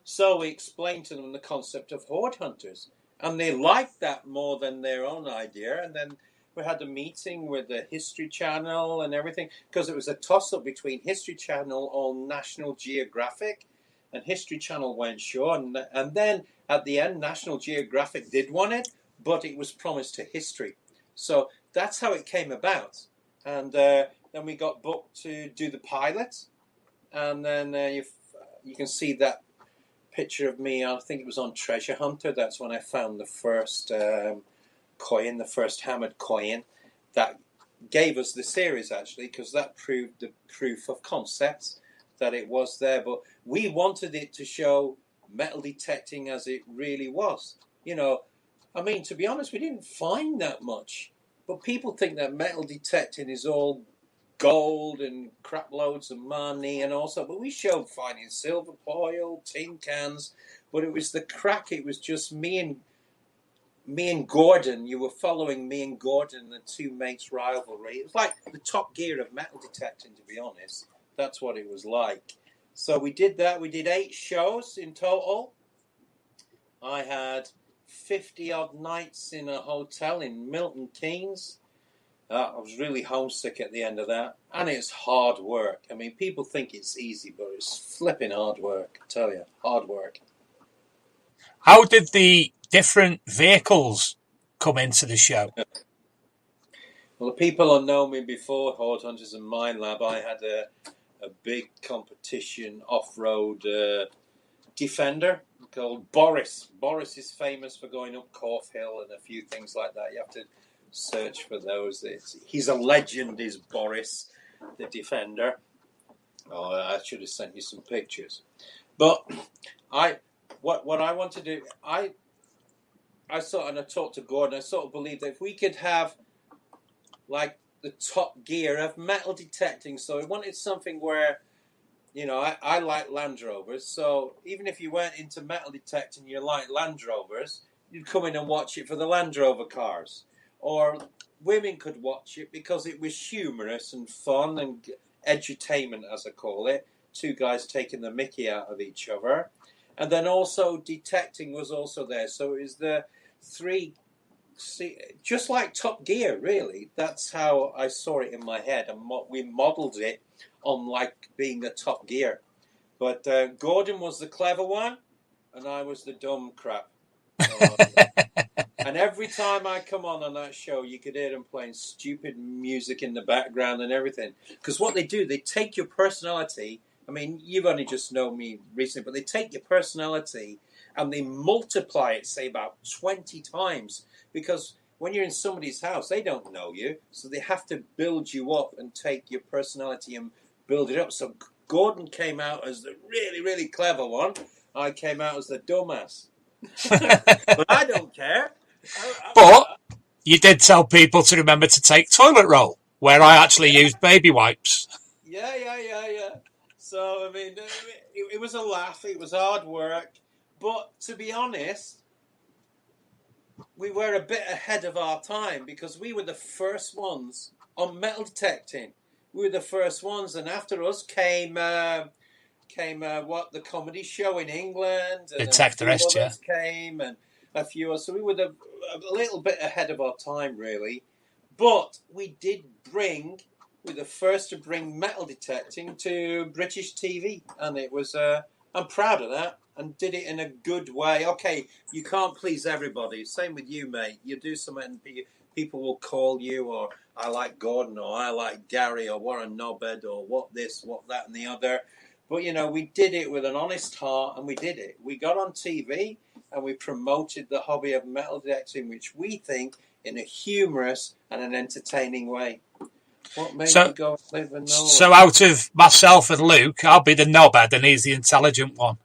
So we explained to them the concept of Hoard Hunters. And they liked that more than their own idea. And then we had a meeting with the History Channel and everything, because it was a toss-up between History Channel or National Geographic, and History Channel went sure, and then at the end National Geographic did want it, but it was promised to History. So that's how it came about. And then we got booked to do the pilot, and then you can see that picture of me, I think it was on Treasure Hunter. That's when I found the first coin, the first hammered coin that gave us the series, actually, because that proved the proof of concept that it was there. But we wanted it to show metal detecting as it really was. You know, I mean, to be honest, we didn't find that much, but people think that metal detecting is all gold and crap loads of money and also, but we showed finding silver foil, tin cans, but it was the crack. It was just me and Gordon. You were following me and Gordon, the two mates' rivalry. It was like the Top Gear of metal detecting, to be honest. That's what it was like. So we did that. We did 8 shows in total. I had 50-odd nights in a hotel in Milton Keynes. I was really homesick at the end of that. And it's hard work. I mean, people think it's easy, but it's flipping hard work. I tell you, hard work. How did the different vehicles come into the show? Well, the people who know me before Hoard Hunters and Minelab, I had a big competition off-road defender called Boris. Boris is famous for going up Corfe Hill and a few things like that. You have to search for those. He's a legend, is Boris, the defender. Oh, I should have sent you some pictures. But what I want to do, I talked to Gordon, I sort of believe that if we could have like the Top Gear of metal detecting, so we wanted something where, you know, I like Land Rovers, so even if you weren't into metal detecting, you like Land Rovers, you'd come in and watch it for the Land Rover cars. Or women could watch it because it was humorous and fun and edutainment, as I call it. Two guys taking the mickey out of each other. And then also detecting was also there. So it was the three, just like Top Gear, really. That's how I saw it in my head. And we modelled it on like being a Top Gear. But Gordon was the clever one, and I was the dumb crap. And every time I come on that show, you could hear them playing stupid music in the background and everything. Because what they do, they take your personality. I mean, you've only just known me recently, but they take your personality and they multiply it, say, about 20 times. Because when you're in somebody's house, they don't know you. So they have to build you up and take your personality and build it up. So Gordon came out as the really, really clever one. I came out as the dumbass. But I don't care. But you did tell people to remember to take toilet roll, where I actually used baby wipes. Yeah. So, I mean, it was a laugh. It was hard work. But to be honest, we were a bit ahead of our time because we were the first ones on metal detecting. We were the first ones. And after us came the comedy show in England. And Detectorist, yeah. Came and a few others. So we were a little bit ahead of our time, really. But we were the first to bring metal detecting to British TV. And it was, I'm proud of that. And did it in a good way. Okay, you can't please everybody. Same with you, mate. You do something and people will call you, or I like Gordon, or I like Gary, or what a knobhead, or what this, what that, and the other. But, we did it with an honest heart, and we did it. We got on TV, and we promoted the hobby of metal detecting, which we think in a humorous and an entertaining way. What made you go and live and know? So out of myself and Luke, I'll be the knobhead, and he's the intelligent one.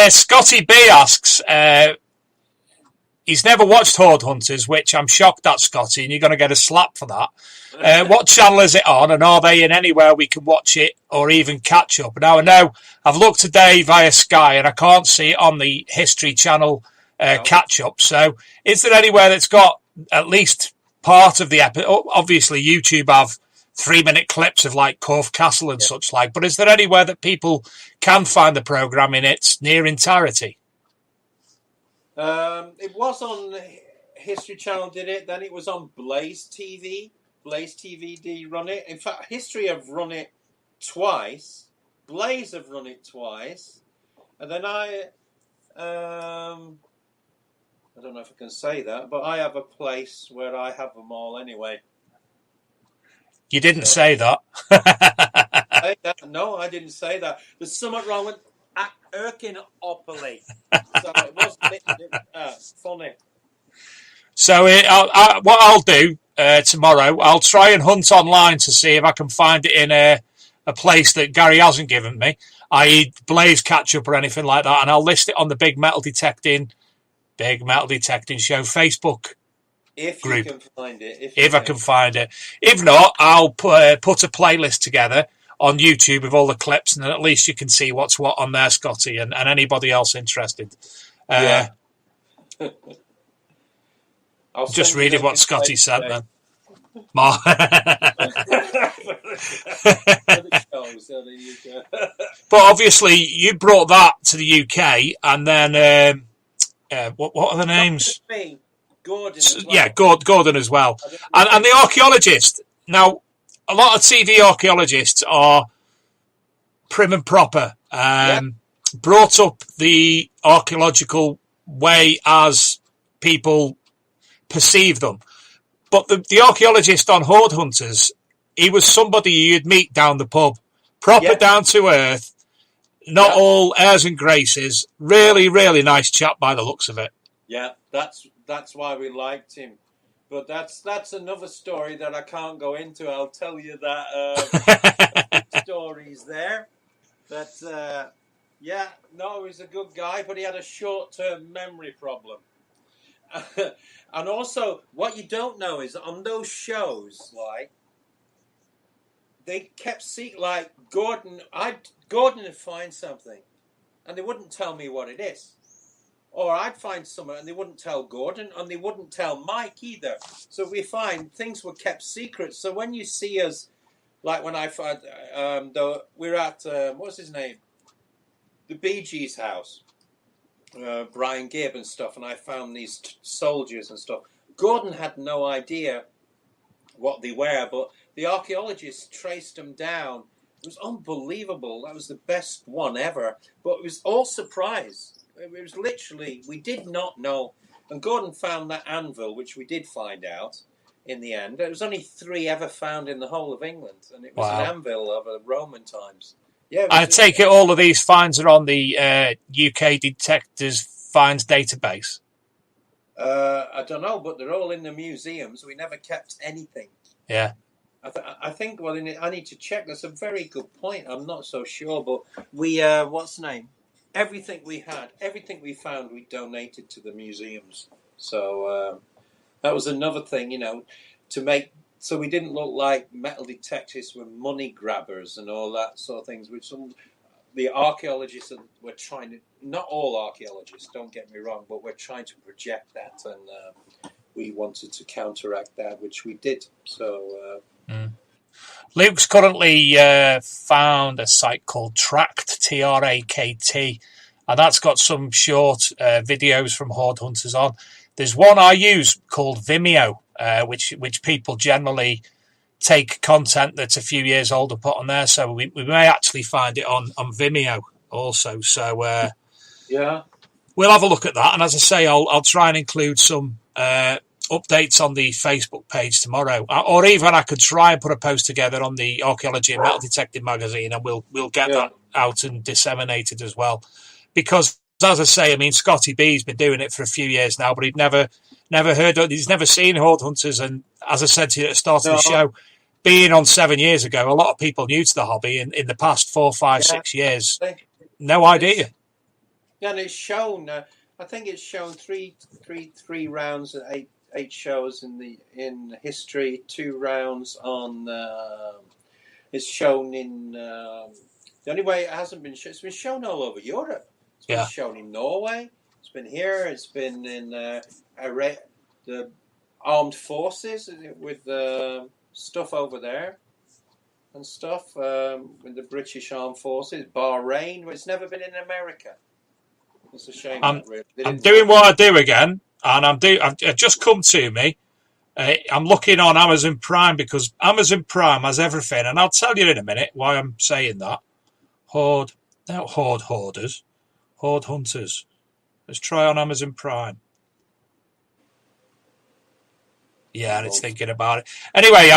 Scotty B asks, he's never watched Hoard Hunters, which I'm shocked at, Scotty, and you're going to get a slap for that. What channel is it on, and are they in anywhere we can watch it or even catch up? Now, I know I've looked today via Sky, and I can't see it on the History Channel catch up. So is there anywhere that's got at least part of the episode? Obviously, YouTube have 3-minute clips of like Corfe Castle and such like, but is there anywhere that people can find the programme in its near entirety? It was on History Channel, did it? Then it was on Blaze TV. Blaze TV did run it. In fact, History have run it twice. Blaze have run it twice. And then I don't know if I can say that, but I have a place where I have them all anyway. You didn't say that. No, I didn't say that. There's something wrong with Erkinopoly. So it was a bit funny. So what I'll do tomorrow, I'll try and hunt online to see if I can find it in a place that Gary hasn't given me, i.e. Blaze Catch-Up or anything like that, and I'll list it on the Big Metal Detecting Show Facebook group. You can find it. If I can find it. If not, I'll put a playlist together on YouTube with all the clips, and then at least you can see what's what on there, Scotty, and anybody else interested. Just reading what Scotty said then. But obviously, you brought that to the UK, and then what are the names? Gordon as well. Yeah, Gordon as well. And the archaeologist. Now, a lot of TV archaeologists are prim and proper, brought up the archaeological way as people perceive them. But the archaeologist on Hoard Hunters, he was somebody you'd meet down the pub. Proper down to earth, not all airs and graces. Really, really nice chap by the looks of it. Yeah, that's why we liked him. But that's another story that I can't go into. I'll tell you that stories there. But he's a good guy, but he had a short-term memory problem. And also, what you don't know is that on those shows, like, they kept seeing, like, Gordon would find something, and they wouldn't tell me what it is. Or I'd find something, and they wouldn't tell Gordon, and they wouldn't tell Mike either. So we find things were kept secret. So when you see us Like when I found, we're at, what's his name? The Bee Gees' house. Brian Gibb and stuff, and I found these soldiers and stuff. Gordon had no idea what they were, but the archaeologists traced them down. It was unbelievable. That was the best one ever. But it was all surprise. It was literally, we did not know. And Gordon found that anvil, which we did find out in the end. There was only 3 ever found in the whole of England, and it was an anvil of Roman times. Yeah, I take it all of these finds are on the UK Detectors Finds database. I don't know, but they're all in the museums. We never kept anything. Yeah. I think, well, I need to check. That's a very good point. I'm not so sure, but we, what's the name? Everything we had, everything we found, we donated to the museums. So that was another thing, you know, to make, so we didn't look like metal detectors were money grabbers and all that sort of things, which the archaeologists were trying to, not all archaeologists, don't get me wrong, but we're trying to project that, and we wanted to counteract that, which we did. So Luke's currently found a site called Tract, Trakt, and that's got some short videos from Hoard Hunters on. There's one I use called Vimeo, which people generally take content that's a few years old and put on there. So we may actually find it on Vimeo also. So yeah, we'll have a look at that. And as I say, I'll try and include some updates on the Facebook page tomorrow, or even I could try and put a post together on the Archaeology and Metal Detecting magazine, and we'll get that out and disseminated as well. Because as I say, I mean, Scotty B's been doing it for a few years now, but he'd never heard of, he's never seen Hoard Hunters. And as I said to you at the start of the show, being on 7 years ago, a lot of people new to the hobby in the past 4, 5, 6 years, no idea. Yeah, and it's shown. I think it's shown three rounds at eight shows in history. 2 rounds on. It's shown in. The only way it hasn't been shown, it's been shown all over Europe. It's been shown in Norway. It's been here. It's been in the armed forces with stuff over there and stuff with the British armed forces. Bahrain. It's never been in America. It's a shame. I'm doing what I do again, and I've just come to me. I'm looking on Amazon Prime because Amazon Prime has everything, and I'll tell you in a minute why I'm saying that. Hoard Hunters. Let's try on Amazon Prime. Yeah, and it's thinking about it. Anyway,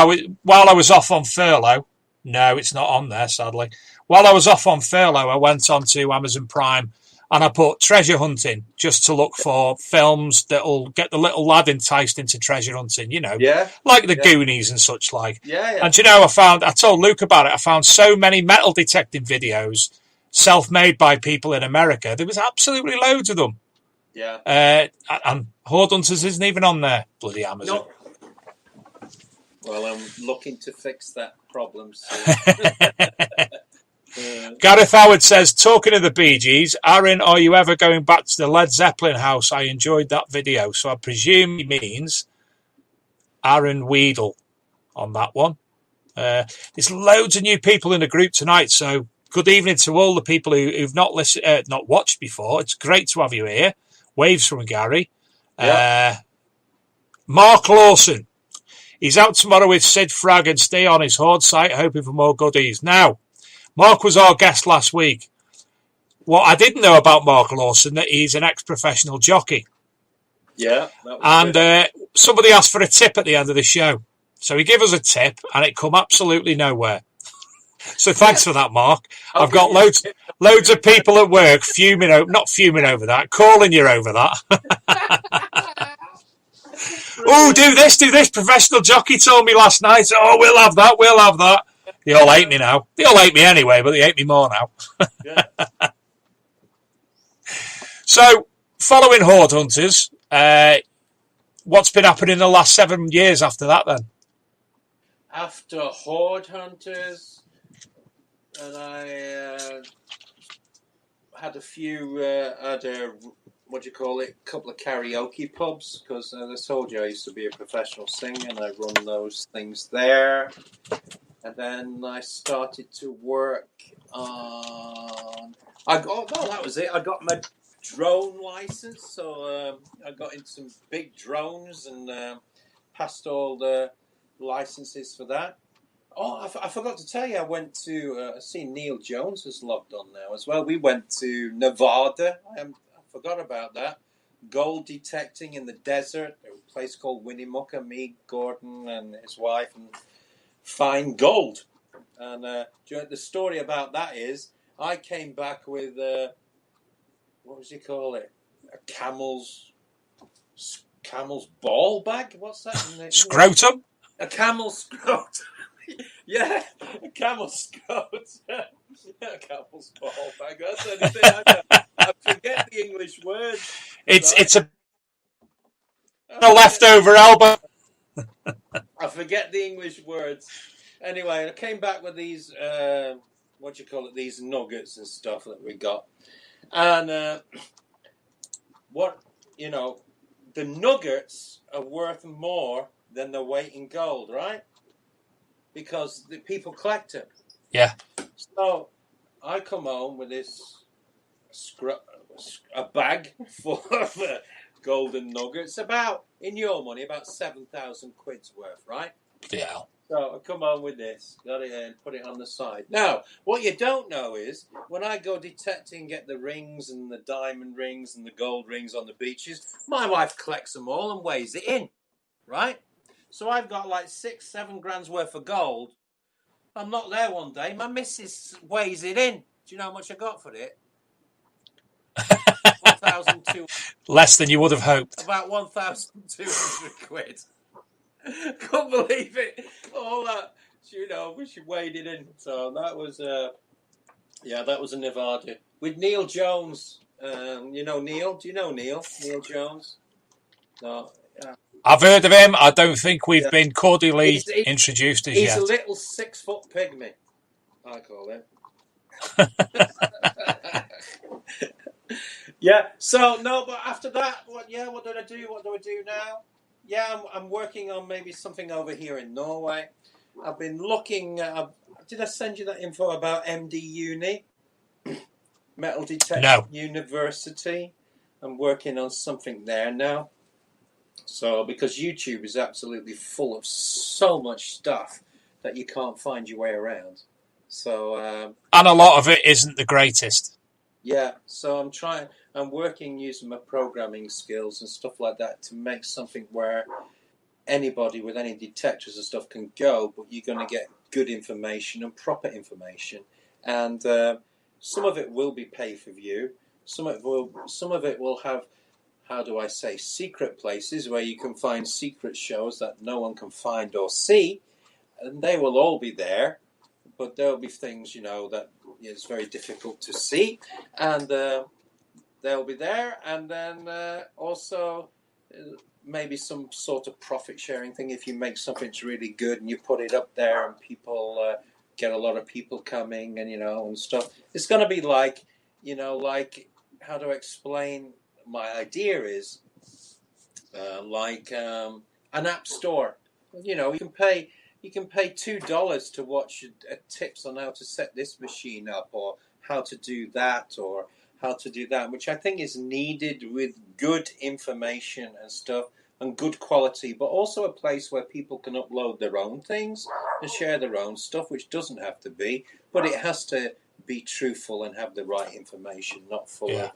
while I was off on furlough, no, it's not on there, sadly. While I was off on furlough, I went on to Amazon Prime and I put treasure hunting just to look for films that'll get the little lad enticed into treasure hunting, you know, like the Goonies and such like. And you know, I told Luke about it. I found so many metal detecting videos self-made by people in America. There was absolutely loads of them. Yeah. And Hoard Hunters isn't even on there. Bloody Amazon. No. Well, I'm looking to fix that problem soon. Gareth Howard says, talking of the Bee Gees, Aaron, are you ever going back to the Led Zeppelin house? I enjoyed that video. So I presume he means Aaron Weedle on that one. There's loads of new people in the group tonight. So good evening to all the people who've not watched before. It's great to have you here. Waves from Gary. Mark Lawson. He's out tomorrow with Sid Frag and stay on his Hoard site, hoping for more goodies. Now, Mark was our guest last week. What I didn't know about Mark Lawson, that he's an ex-professional jockey. Yeah. And somebody asked for a tip at the end of the show. So he gave us a tip, and it come absolutely nowhere. So thanks for that, Mark. I've got loads of people at work not fuming over that, calling you over that. Oh, do this. Professional jockey told me last night. Oh, we'll have that. They all hate me now. They all hate me anyway, but they hate me more now. So, following Hoard Hunters, what's been happening in the last 7 years after that then? After Hoard Hunters, and I had a few other, couple of karaoke pubs, because I told you I used to be a professional singer and I run those things there. And then I started to work on. That was it. I got my drone license, so I got into some big drones and passed all the licenses for that. Oh, I forgot to tell you, I went to see Neil Jones has logged on now as well. We went to Nevada. I forgot about that. Gold detecting in the desert, a place called Winnemucca. Me, Gordon, and his wife, and find gold. And the story about that is, I came back with what was he call it? A camel's ball bag. What's that? Scrotum. A camel's scrotum. Yeah, a camel's scrotum. A camel's ball bag. That's the only thing I forget the English words. It's a leftover elbow. I forget the English words. Anyway, I came back with these, these nuggets and stuff that we got. And the nuggets are worth more than their weight in gold, right? Because the people collect them. Yeah. So I come home with this a bag full of golden nuggets, about, in your money, about 7,000 quid's worth, right? Yeah. So I come home with this, got it in, put it on the side. Now, what you don't know is, when I go detecting, get the rings and the diamond rings and the gold rings on the beaches, my wife collects them all and weighs it in, right? So I've got like 6-7 grand's worth of gold. I'm not there one day. My missus weighs it in. Do you know how much I got for it? 1,200. Less than you would have hoped. About 1,200 quid. Couldn't believe it. All that, she weighed it in. So that was, that was a Nevada with Neil Jones. You know Neil? Do you know Neil? Neil Jones? No. Yeah. I've heard of him. I don't think we've been cordially introduced as yet. He's a little 6-foot pygmy, I call him. Yeah. So no, but after that, what did I do? What do I do now? Yeah, I'm working on maybe something over here in Norway. I've been looking. Did I send you that info about MD Uni? Metal Detecting University. I'm working on something there now. So, because YouTube is absolutely full of so much stuff that you can't find your way around. So, and a lot of it isn't the greatest. Yeah, so I'm working using my programming skills and stuff like that to make something where anybody with any detectors and stuff can go, but you're going to get good information and proper information. And some of it will be pay-per-view. Some of it will have, how do I say, secret places where you can find secret shows that no one can find or see, and they will all be there. But there'll be things, that is very difficult to see, and they'll be there. And then also maybe some sort of profit-sharing thing. If you make something that's really good and you put it up there, and people get a lot of people coming, and and stuff. It's going to be like, how to explain. My idea is like an app store. You can pay $2 to watch tips on how to set this machine up, or how to do that, or how to do that, which I think is needed with good information and stuff and good quality, but also a place where people can upload their own things and share their own stuff, which doesn't have to be, but it has to be truthful and have the right information, not full of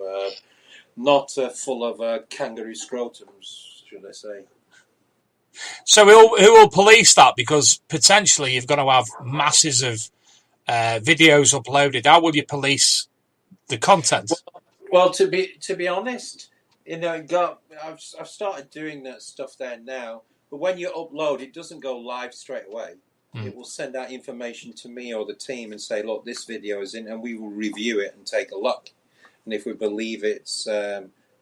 kangaroo scrotums, should I say. So who will police that? Because potentially you've got to have masses of videos uploaded. How will you police the content? Well, to be honest, I've started doing that stuff there now. But when you upload, it doesn't go live straight away. It will send out information to me or the team and say, look, this video is in, and we will review it and take a look. And if we believe it's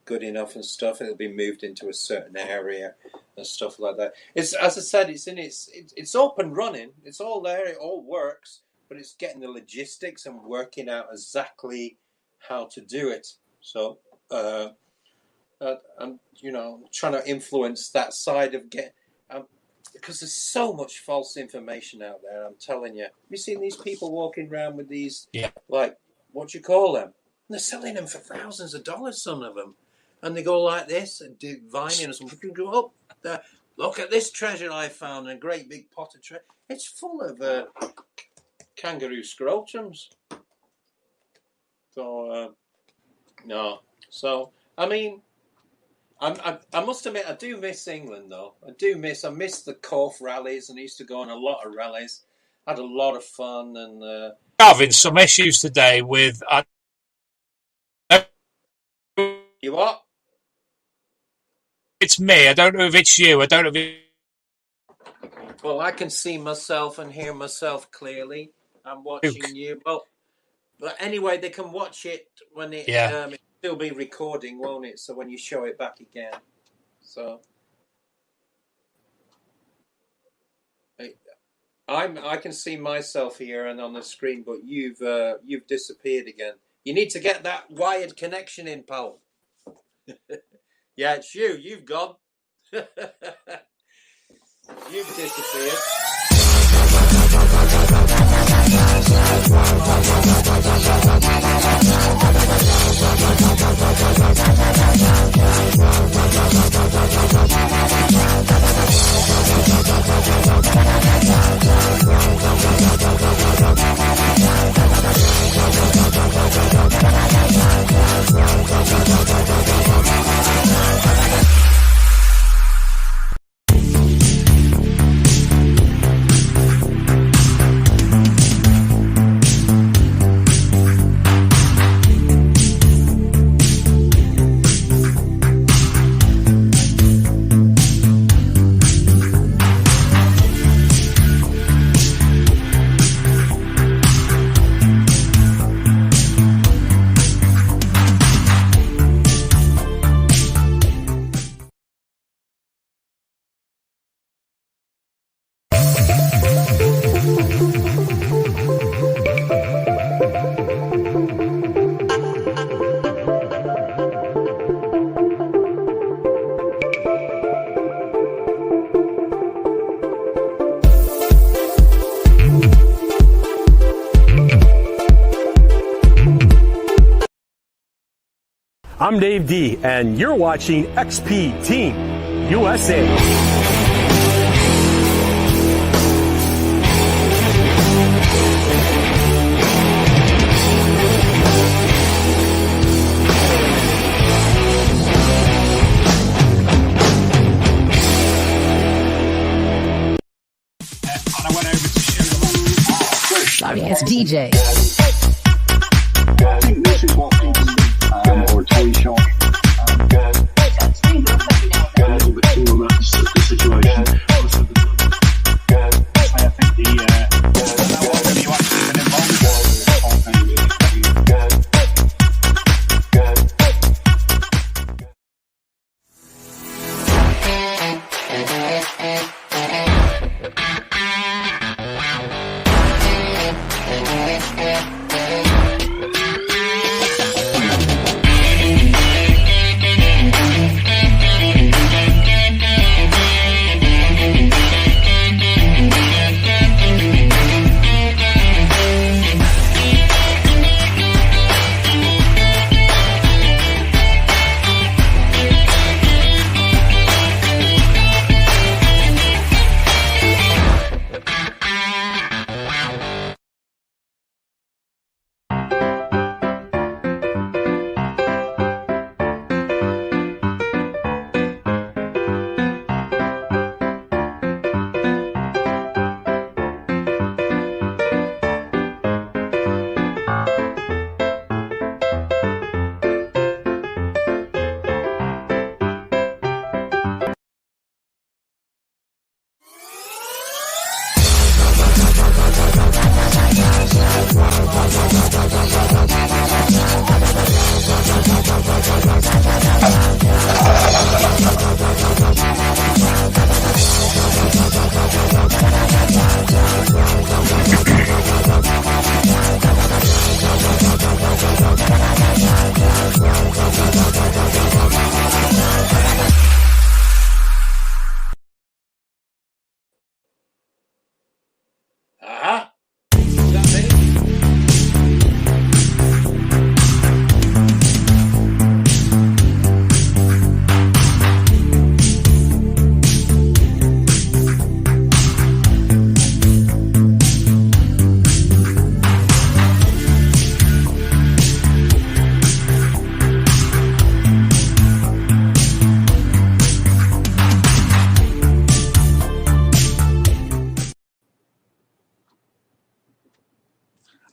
good enough and stuff, it'll be moved into a certain area and stuff like that. It's, as I said, it's up and running. It's all there. It all works. But it's getting the logistics and working out exactly how to do it. So I'm trying to influence that side of because there's so much false information out there. I'm telling you. Have you seen these people walking around with these, like, what do you call them? And they're selling them for thousands of dollars, some of them. And they go like this and do vining or something. You go up there. Look at this treasure I found in a great big pot of treasure. It's full of kangaroo scrotums. So, no. So, I mean, I must admit, I do miss England, though. I miss the Corf rallies, and I used to go on a lot of rallies. I had a lot of fun. And having some issues today with... You what? It's me. I don't know if it's you. I don't know if Well, I can see myself and hear myself clearly. I'm watching you. Well, but anyway, they can watch it when it it'll still be recording, won't it? So when you show it back again, so I can see myself here and on the screen, but you've disappeared again. You need to get that wired connection in, pal. Yeah, it's you. You've gone. You've disappeared. I'm Dave D, and you're watching XP Team USA. Sorry, it's DJ. I think this is what or toy shop. A little bit too romance the situation. I think the what have you actually been involved with?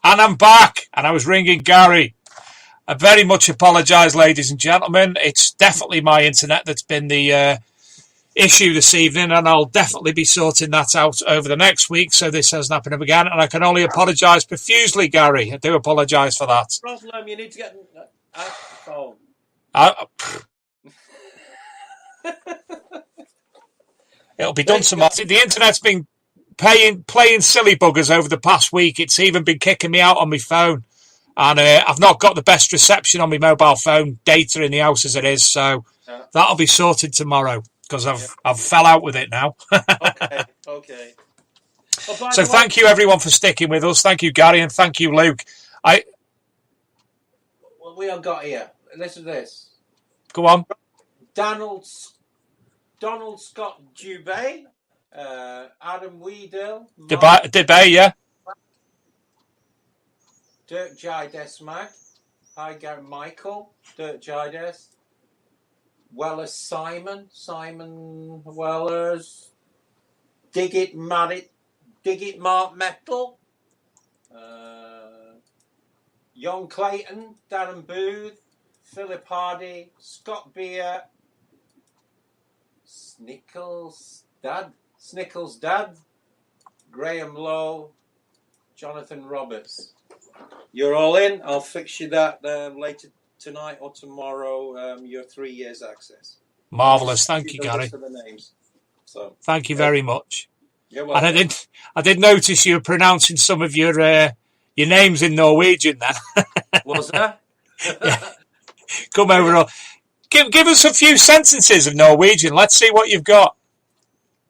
And I'm back, and I was ringing Gary. I very much apologise, ladies and gentlemen. It's definitely my internet that's been the issue this evening, and I'll definitely be sorting that out over the next week, so this doesn't happen again. And I can only apologise profusely, Gary. I do apologise for that. Problem, you need to get out the phone. It'll be done tomorrow. The internet's been playing silly buggers over the past week. It's even been kicking me out on my phone. And I've not got the best reception on my mobile phone data in the house as it is, so that'll be sorted tomorrow because I've fell out with it now. Okay. Well, so thank you everyone for sticking with us. Thank you, Gary, and thank you, Luke. What we have got here? Listen to this. Go on. Donald Scott Dubé, Adam Weedle, Debay, yeah. Dirk Jides Mag, Hi Gary Michael, Dirk Jides, Wellers Simon Wellers, Dig It Mark Metal, Young Clayton, Darren Booth, Philip Hardy, Scott Beer, Snickles Dad, Graham Lowe, Jonathan Roberts. You're all in. I'll fix you that later tonight or tomorrow. Your 3 years access. Marvellous. Thank you, Gary. The names. So thank you very much. You're welcome. And I did notice you were pronouncing some of your names in Norwegian then. Was there? Yeah. Come over. Give us a few sentences of Norwegian. Let's see what you've got.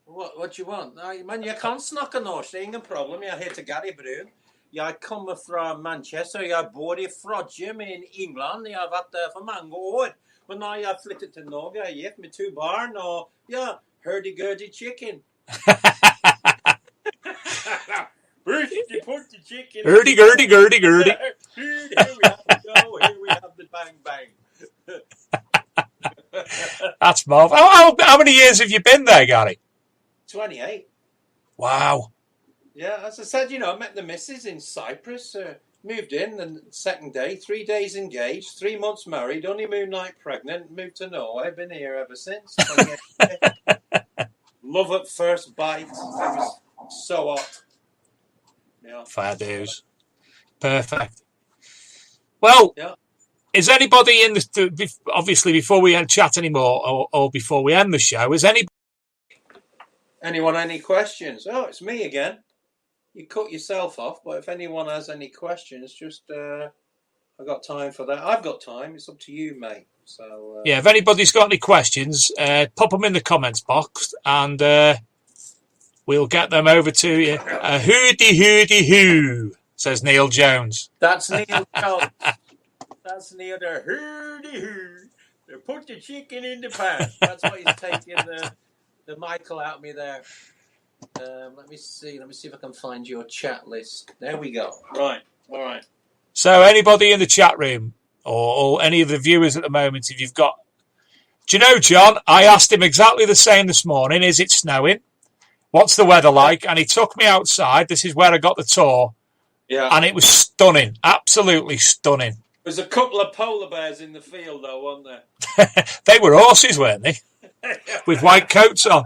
What do you want? Man, jag kan snacka norska, ingen problem. Jag heter Gary Brun. Jag kommer från Manchester. Jag bor i Frodsham i England. Jag har varit där för många år. Men när jag flyttade till Norge, jag gift med 2 barn och ja, hurdy-gurdy chicken. Hurdy-gurdy. Here we have the go. Here we have the bang. That's marvelous. How many years have you been there, Gary? 28. Wow. Yeah, as I said, I met the missus in Cyprus, moved in the second day, 3 days engaged, 3 months married, honeymoon night pregnant, moved to Norway, been here ever since. Love at first bite. It was so hot. Yeah. Fair dues. Perfect. Well, yeah. Is anybody in the, obviously before we chat anymore or before we end the show, is anyone any questions? Oh, it's me again. You cut yourself off, but if anyone has any questions, just I've got time for that. I've got time. It's up to you, mate. So yeah, if anybody's got any questions, pop them in the comments box, and we'll get them over to you. Hoody hoo, says Neil Jones. That's Neil Jones. That's Neil there. Hoody hoo. Put the chicken in the pan. That's what he's taking the Michael out of me there. Let me see if I can find your chat list. There we go. Right. All right. So anybody in the chat room or any of the viewers at the moment, if you've got... Do you know, John, I asked him exactly the same this morning. Is it snowing? What's the weather like? And he took me outside. This is where I got the tour. Yeah. And it was stunning. Absolutely stunning. There's a couple of polar bears in the field, though, weren't there? They were horses, weren't they? With white coats on.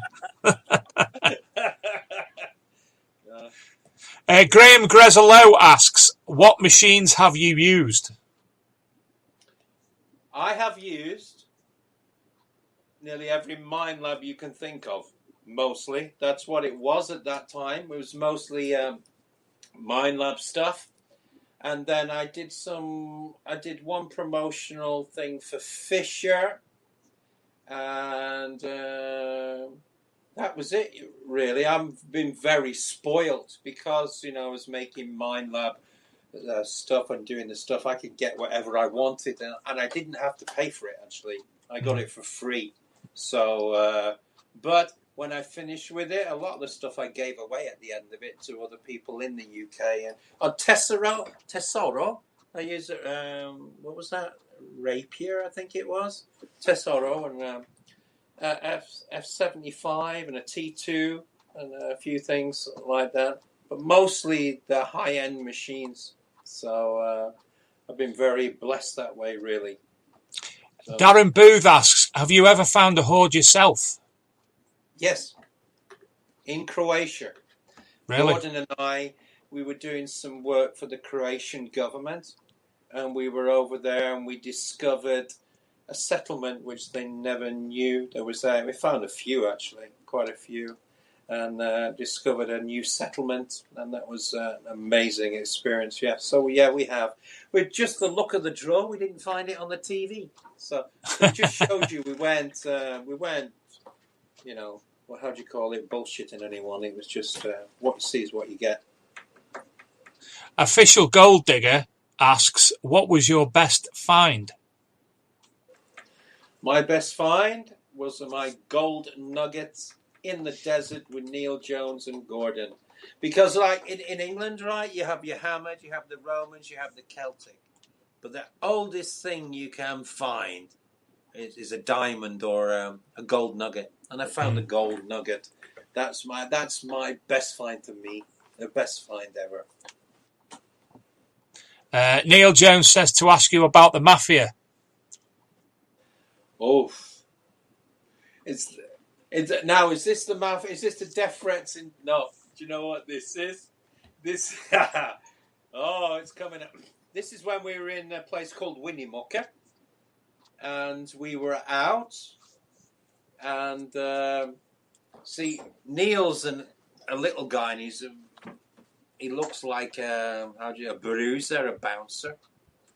Graham Grezalo asks, what machines have you used? I have used nearly every mine lab you can think of, mostly. That's what it was at that time. It was mostly mine lab stuff. And then I did one promotional thing for Fisher. And that was it, really. I've been very spoilt because, I was making Mind Lab stuff and doing the stuff. I could get whatever I wanted, and I didn't have to pay for it, actually. I got it for free. So, but when I finished with it, a lot of the stuff I gave away at the end of it to other people in the UK. And on Tesoro, I used, what was that? Rapier, I think it was. Tesoro and F75 and a T2 and a few things like that. But mostly the high-end machines So I've been very blessed that way, really. So, Darren Booth asks, have you ever found a hoard yourself? yes, in Croatia. Really? Gordon and I, we were doing some work for the Croatian government, and we were over there and we discovered a settlement which they never knew there was there. We found a few, actually, quite a few, and discovered a new settlement, and that was an amazing experience. Yeah, so yeah, we have. With just the look of the drawer, we didn't find it on the TV, so it just shows you we weren't, you know, well, how do you call it, bullshitting anyone. It was just what you see is what you get. Official Gold Digger asks, what was your best find? My best find was my gold nuggets in the desert with Neil Jones and Gordon. Because like in England, right, you have your Hammered, you have the Romans, you have the Celtic. But the oldest thing you can find is a diamond or a gold nugget. And I found a gold nugget. That's my best find to me. The best find ever. Neil Jones says to ask you about the Mafia. Oh, now is this the Mafia? Is this the death threats? No. Do you know what this is? This. Oh, it's coming up. This is when we were in a place called Winnemucca, and we were out, and see, Neil's a little guy, and he looks like a bruiser, a bouncer,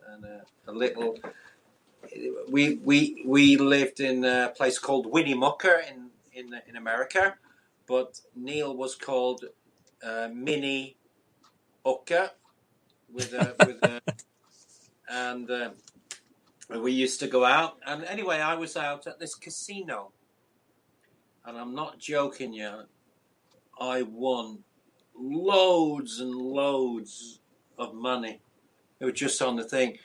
and a little. We lived in a place called Winnemucca in America, but Neil was called Mini Ucka and we used to go out. And anyway, I was out at this casino, and I'm not joking you, I won loads and loads of money. It was just on the thing.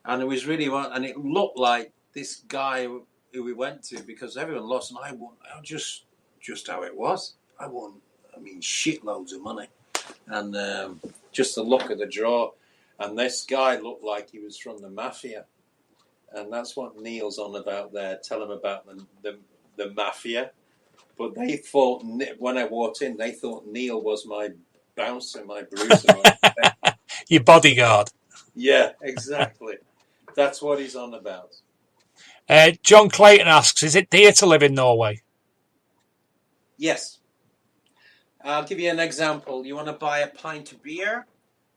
And it was really, and it looked like this guy who we went to, because everyone lost, and I won. Just how it was. I won, shitloads of money. And just the look of the draw. And this guy looked like he was from the Mafia. And that's what Neil's on about there. Tell him about the Mafia. But they thought, when I walked in, they thought Neil was my bouncer, my bruiser. Your bodyguard. Yeah, exactly. That's what he's on about. John Clayton asks, is it dear to live in Norway? Yes. I'll give you an example. You want to buy a pint of beer?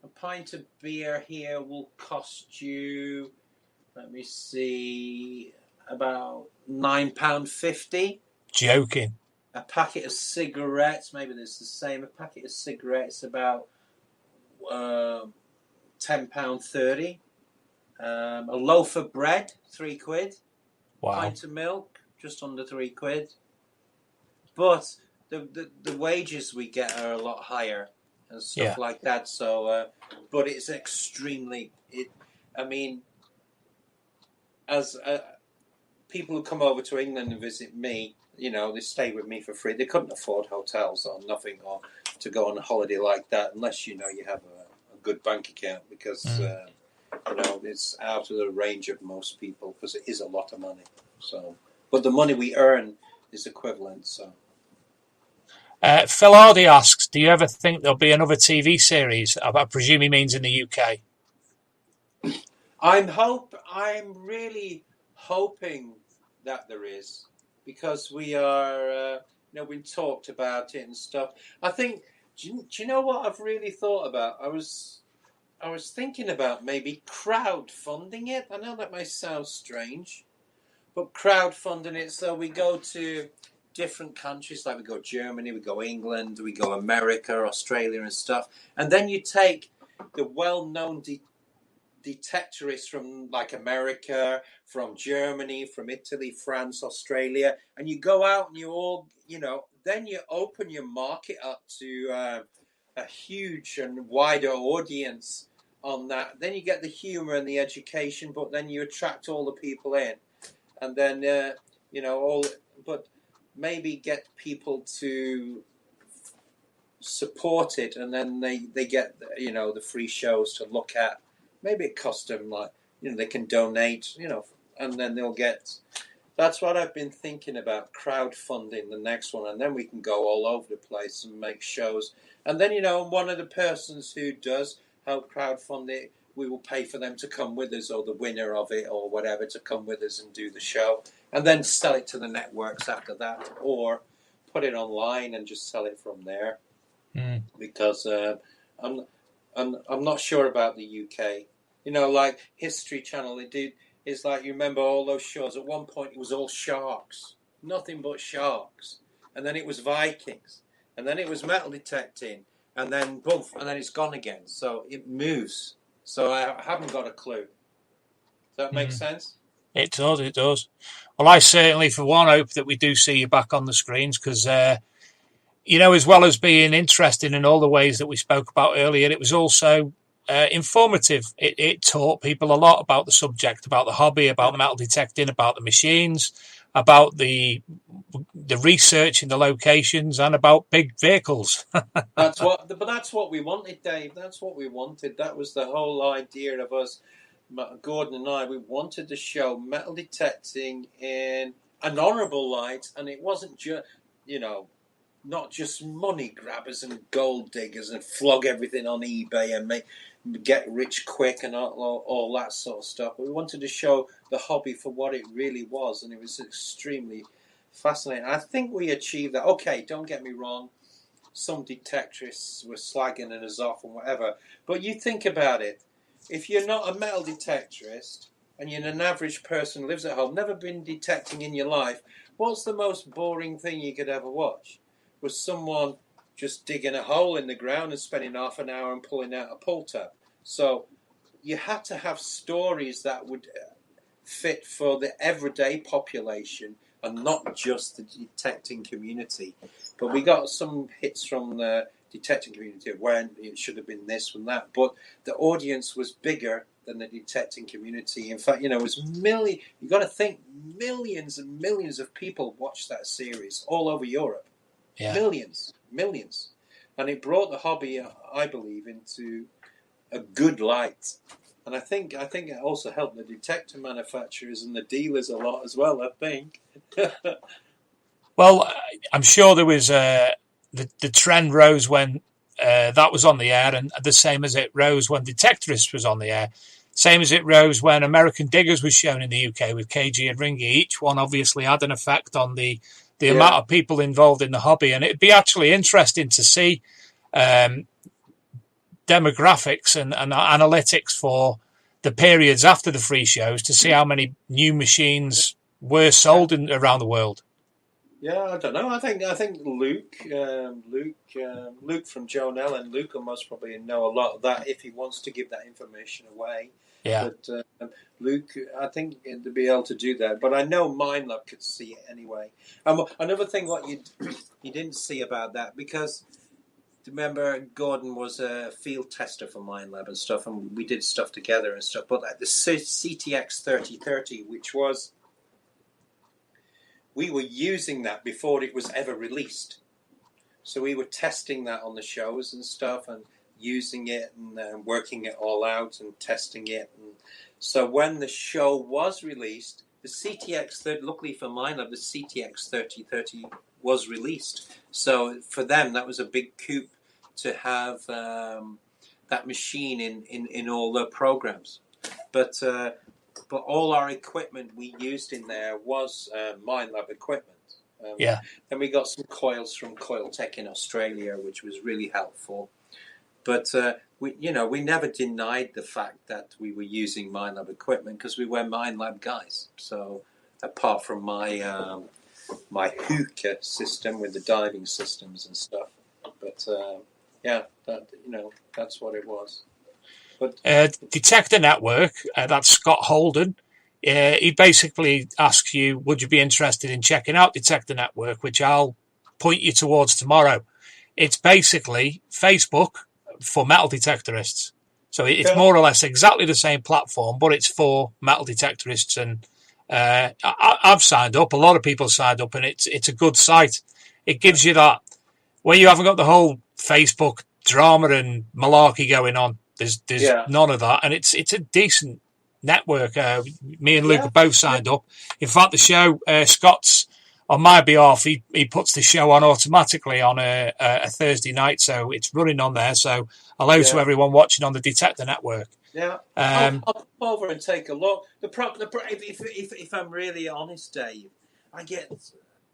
A pint of beer here will cost you, let me see, about £9.50. Joking. A packet of cigarettes, maybe it's the same. A packet of cigarettes about £10.30. A loaf of bread, £3. Wow. Pint of milk, just under £3. But the wages we get are a lot higher and stuff like that. So, but it's extremely. As people who come over to England and visit me, they stay with me for free. They couldn't afford hotels or nothing, or to go on a holiday like that, unless you have a good bank account, because it's out of the range of most people, because it is a lot of money. So, but the money we earn is equivalent. So, Phil Hardy asks, do you ever think there'll be another TV series? I presume he means in the UK. I'm really hoping that there is, because we are, we talked about it and stuff. I think, do you know what I've really thought about? I was thinking about maybe crowdfunding it. I know that may sound strange, but crowdfunding it, so we go to different countries, like we go Germany, we go England, we go America, Australia and stuff, and then you take the well-known detectorists from like America, from Germany, from Italy, France, Australia, and you go out and you all, then you open your market up to a huge and wider audience on that. Then you get the humour and the education, but then you attract all the people in, and then but maybe get people to supported, and then they get, you know, the free shows to look at. Maybe it costs them, like, you know, they can donate, you know, and then they'll get. That's what I've been thinking about, crowdfunding the next one, and then we can go all over the place and make shows. And then, you know, one of the persons who does help crowdfund it, we will pay for them to come with us, or the winner of it, or whatever, to come with us and do the show, and then sell it to the networks after that, or put it online and just sell it from there. Because I'm not sure about the UK. You know, like History Channel, they did. It's like, you remember all those shows. At one point, it was all sharks, nothing but sharks, and then it was Vikings, and then it was metal detecting, and then boom, and then it's gone again. So it moves. So I haven't got a clue. Does that make sense? It does, it does. Well, I certainly, for one, hope that we do see you back on the screens, because, you know, as well as being interesting in all the ways that we spoke about earlier, it was also informative. It taught people a lot about the subject, about the hobby, about metal detecting, about the machines, about the research in the locations, and about big vehicles. That's what we wanted, Dave. That's what we wanted. That was the whole idea of us, Gordon and I. We wanted to show metal detecting in an honourable light, and it wasn't just, you know, not just money grabbers and gold diggers and flog everything on eBay and get rich quick and all that sort of stuff. We wanted to show the hobby for what it really was, and it was extremely fascinating. I think we achieved that. Okay, don't get me wrong. Some detectorists were slagging us off and whatever. But you think about it. If you're not a metal detectorist and you're an average person who lives at home, never been detecting in your life, what's the most boring thing you could ever watch? Was someone just digging a hole in the ground and spending half an hour and pulling out a pull tab. So you had to have stories that would fit for the everyday population and not just the detecting community. But we got some hits from the detecting community when it should have been this and that. But the audience was bigger than the detecting community. In fact, you know, it was you got to think millions and millions of people watched that series all over Europe. Yeah. Millions. And it brought the hobby, I believe, into a good light. And I think it also helped the detector manufacturers and the dealers a lot as well, I think. Well, I'm sure there was the trend rose when that was on the air, and the same as it rose when Detectorist was on the air. Same as it rose when American Diggers was shown in the UK with KG and Ringy. Each one obviously had an effect on the amount of people involved in the hobby. And it'd be actually interesting to see demographics and analytics for the periods after the free shows to see how many new machines were sold around the world. Yeah, I don't know. I think Luke from Joe Nell, and Luke will most probably know a lot of that if he wants to give that information away. Yeah. But Luke, I think to be able to do that. But I know MindLab could see it anyway. Another thing, what you didn't see about that, because remember Gordon was a field tester for MindLab and stuff, and we did stuff together and stuff. But the CTX 3030, which was, we were using that before it was ever released. So we were testing that on the shows and stuff, and using it and working it all out and testing it. And so when the show was released, the CTX 30, luckily for MindLab, the CTX 3030 was released. So for them, that was a big coup to have that machine in all their programs. But all our equipment we used in there was MindLab equipment. Then we got some coils from Coil Tech in Australia, which was really helpful. But we never denied the fact that we were using MindLab equipment because we were MindLab guys. So apart from my my Hookah system with the diving systems and stuff, but that's what it was. But Detector Network, that's Scott Holden. He basically asks you, would you be interested in checking out Detector Network, which I'll point you towards tomorrow. It's basically Facebook for metal detectorists. So it's more or less exactly the same platform, but it's for metal detectorists. And I've signed up. A lot of people signed up, and it's a good site. It gives you that, where you haven't got the whole Facebook drama and malarkey going on. There's Yeah. none of that, and it's a decent network. Me and Luke are both signed up. In fact, the show Scott's on my behalf. He puts the show on automatically on a Thursday night, so it's running on there. So hello to everyone watching on the Detector Network. Yeah, I'll pop over and take a look. If I'm really honest, Dave, I get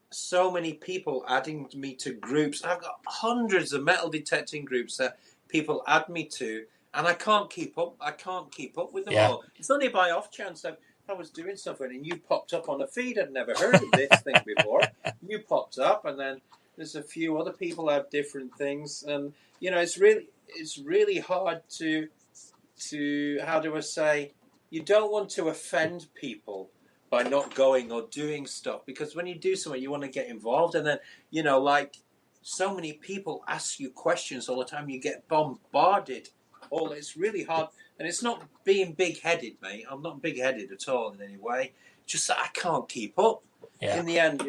so many people adding me to groups. I've got hundreds of metal detecting groups that people add me to, and I can't keep up. I can't keep up with them all. It's only by off chance that I was doing something and you popped up on a feed. I'd never heard of this thing before. You popped up, and then there's a few other people have different things, and it's really hard to how do I say? You don't want to offend people by not going or doing stuff, because when you do something, you want to get involved, and then like so many people ask you questions all the time. You get bombarded. It's really hard, and it's not being big-headed, mate. I'm not big-headed at all in any way. Just that I can't keep up. Yeah. In the end,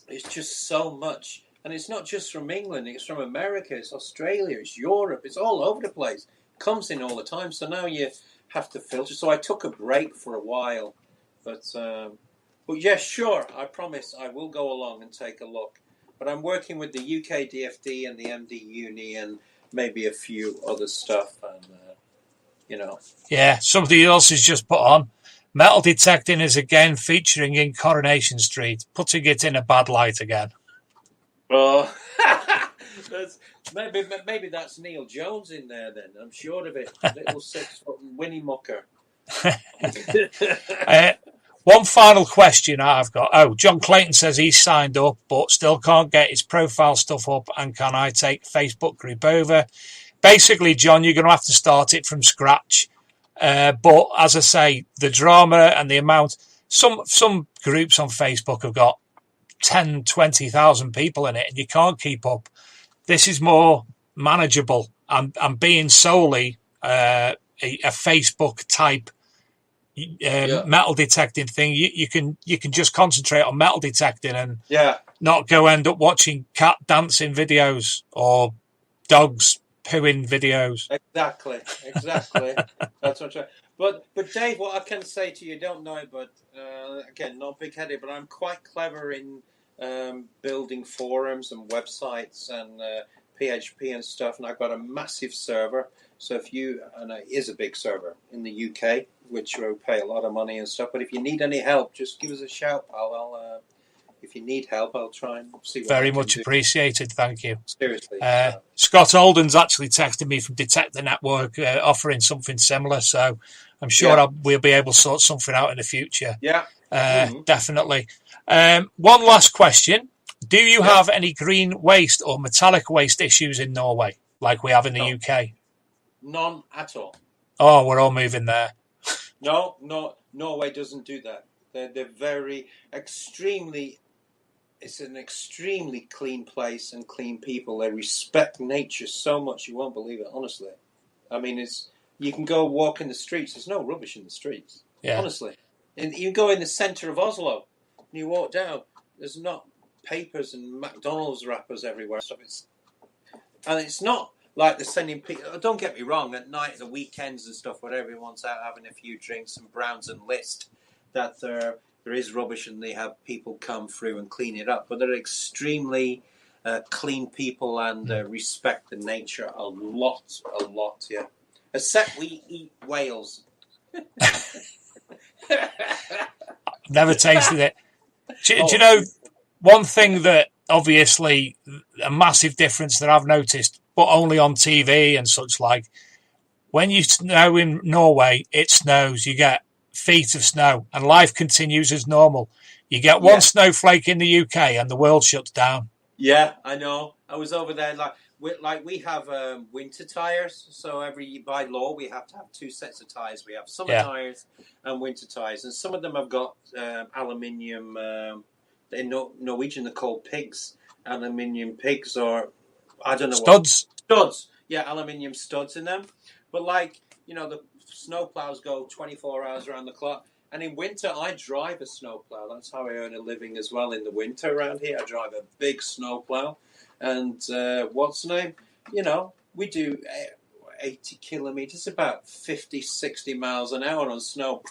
it's just so much, and it's not just from England. It's from America. It's Australia. It's Europe. It's all over the place. It comes in all the time. So now you have to filter. So I took a break for a while, but yeah, sure. I promise I will go along and take a look. But I'm working with the UK DFD and the MD Uni and maybe a few other stuff, and Yeah, somebody else has just put on metal detecting is again featuring in Coronation Street, putting it in a bad light again. Oh, maybe that's Neil Jones in there then. I'm sure of it. Little 6-foot Winnie Mucker. One final question I've got. Oh, John Clayton says he's signed up but still can't get his profile stuff up, and can I take Facebook group over? Basically, John, you're going to have to start it from scratch. But as I say, the drama and the amount, some groups on Facebook have got 10, 20,000 people in it, and you can't keep up. This is more manageable, and being solely a Facebook type metal detecting thing, you can just concentrate on metal detecting and not go end up watching cat dancing videos or dogs pooing videos. Exactly. That's what I'm trying. But Dave, what I can say to you, don't know it, but again, not big-headed, but I'm quite clever in building forums and websites and PHP and stuff, and I've got a massive server. So if and it is a big server in the UK, which will pay a lot of money and stuff. But if you need any help, just give us a shout, pal. If you need help, I'll try and see what Very much appreciated, thank you. Seriously. Scott Alden's actually texted me from Detector Network offering something similar, so I'm sure we'll be able to sort something out in the future. Yeah. Definitely. One last question. Do you have any green waste or metallic waste issues in Norway, like we have in the UK? None at all. Oh, we're all moving there. No, Norway doesn't do that. They're very, extremely, it's an extremely clean place and clean people. They respect nature so much you won't believe it, honestly. I mean, you can go walk in the streets. There's no rubbish in the streets, honestly. And you go in the centre of Oslo and you walk down, there's not papers and McDonald's wrappers everywhere. And it's not like they're sending people. Don't get me wrong. At night, the weekends and stuff, where everyone's out having a few drinks and Browns and List, that there is rubbish and they have people come through and clean it up. But they're extremely clean people and respect the nature a lot. Yeah. Except we eat whales. Never tasted it. Do you know one thing that obviously a massive difference that I've noticed, but only on TV and such like, when you snow in Norway, it snows, you get feet of snow and life continues as normal. You get one snowflake in the UK and the world shuts down. Yeah, I know. I was over there, we have winter tires, so by law we have to have 2 sets of tires. We have summer tires and winter tires, and some of them have got aluminium. In Norwegian, they're called pigs. Aluminium pigs, or I don't know. Studs. Yeah, aluminium studs in them. But the snowplows go 24 hours around the clock. And in winter, I drive a snowplow. That's how I earn a living as well in the winter around here. I drive a big snowplow. And what's the name? You know, we do 80 kilometres, about 50, 60 miles an hour on snow,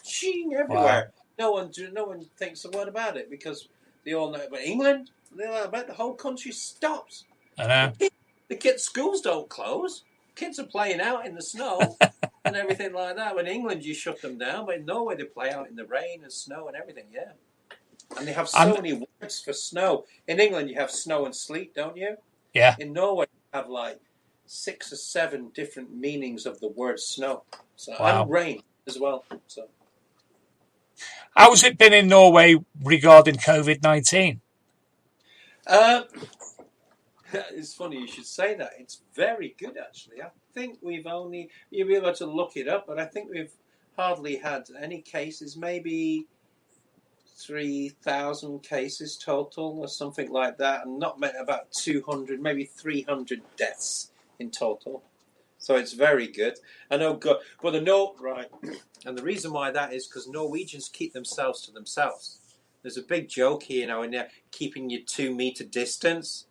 everywhere. Wow. No one thinks a word about it because they all know. But England, I bet the whole country stops. I know. The kids' schools don't close. Kids are playing out in the snow and everything like that. But in England, you shut them down. But in Norway, they play out in the rain and snow and everything, yeah. And they have so many words for snow. In England, you have snow and sleet, don't you? Yeah. In Norway, you have like 6 or 7 different meanings of the word snow. So, wow. And rain as well. So, how has it been in Norway regarding COVID-19? It's funny you should say that. It's very good, actually. I think you'll be able to look it up, but I think we've hardly had any cases, maybe 3,000 cases total or something like that, and not about 200, maybe 300 deaths in total. So it's very good. I know, but right. And the reason why that is because Norwegians keep themselves to themselves. There's a big joke here now in there, keeping your 2-meter distance.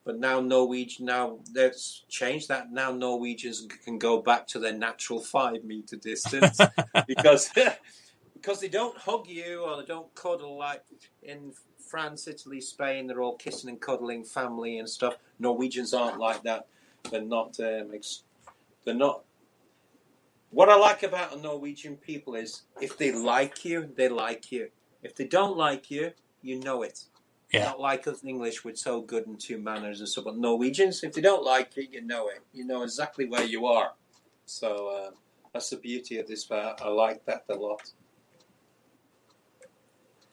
But now they've changed that. Now Norwegians can go back to their natural 5-meter distance because they don't hug you or they don't cuddle like in France, Italy, Spain. They're all kissing and cuddling, family and stuff. Norwegians aren't like that. They're not. They're not. What I like about Norwegian people is if they like you, they like you. If they don't like you, you know it. Yeah. Not like us in English, we're so good in 2 manners and stuff. But Norwegians, if they don't like you, you know it. You know exactly where you are. So that's the beauty of this part. I like that a lot.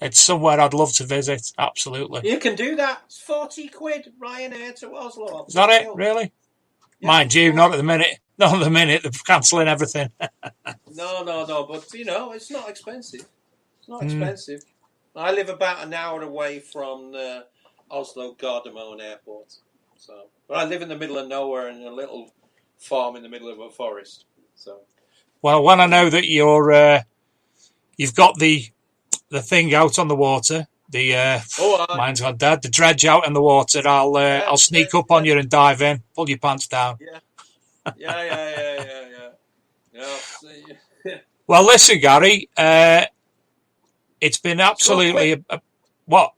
It's somewhere I'd love to visit. Absolutely. You can do that. It's 40 quid Ryanair to Oslo. Is that it? Really? Yeah, mind you, not at the minute. Not at the minute. They're cancelling everything. No. But, you know, it's not expensive. It's not expensive. I live about an hour away from the Oslo Gardermoen Airport. But I live in the middle of nowhere in a little farm in the middle of a forest. So. Well, when I know that you've got the thing out on the water, mine's gone dead. The dredge out in the water. I'll sneak up on you and dive in. Pull your pants down. Yeah. Well, listen, Gary. It's been absolutely what?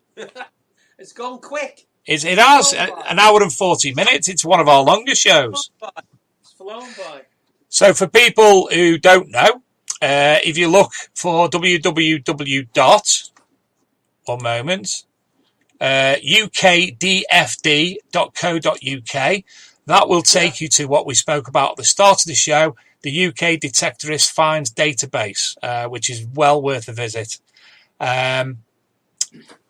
It's gone quick. It has an hour and 40 minutes. It's one of our longest shows. It's flown by. So for people who don't know, if you look for ukdfd.co.uk, that will take you to what we spoke about at the start of the show, the UK Detectorist Finds Database, which is well worth a visit. And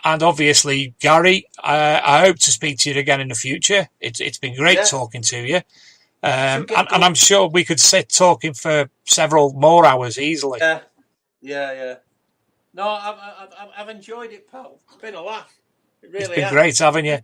obviously, Gary, I hope to speak to you again in the future. It's been great talking to you. And I'm sure we could sit talking for several more hours easily. Yeah. No, I've enjoyed it, pal. It's been a laugh. It really has. It's been great having you.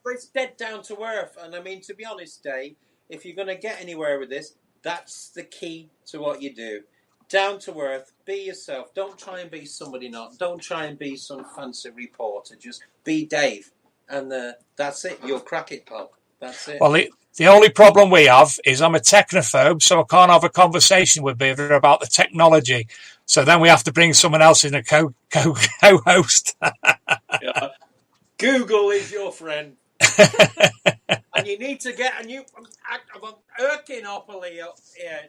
It's dead down to earth. And I mean, to be honest, Dave, if you're going to get anywhere with this, that's the key to what you do. Down to earth, be yourself. Don't try and be somebody not. Don't try and be some fancy reporter. Just be Dave. And that's it. You'll crack it, pal. That's it. Well, the only problem we have is I'm a technophobe, so I can't have a conversation with Beaver about the technology. So then we have to bring someone else in a co-host. Yeah. Google is your friend. And you need to get a new Erkinopoly up here.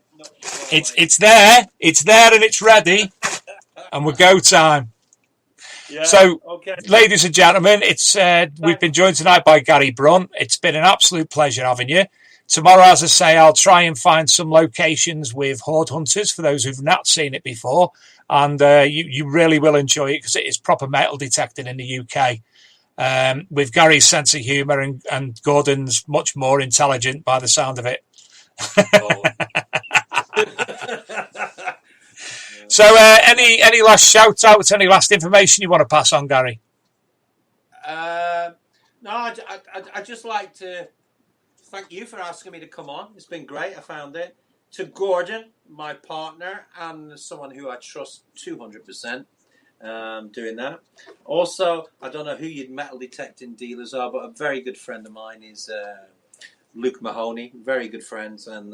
It's there, and it's ready, and we're go time. Yeah, so, okay. Ladies and gentlemen, we've been joined tonight by Gary Brun. It's been an absolute pleasure having you. Tomorrow, as I say, I'll try and find some locations with Hoard Hunters for those who've not seen it before, and you really will enjoy it because it is proper metal detecting in the UK. With Gary's sense of humour and Gordon's much more intelligent by the sound of it. So, any last shout outs, any last information you want to pass on, Gary? No, I'd just like to thank you for asking me to come on. It's been great. I found it. To Gordon, my partner, and someone who I trust 200%. doing that. Also, I don't know who your metal detecting dealers are, but a very good friend of mine is Luke Mahoney. Very good friends, and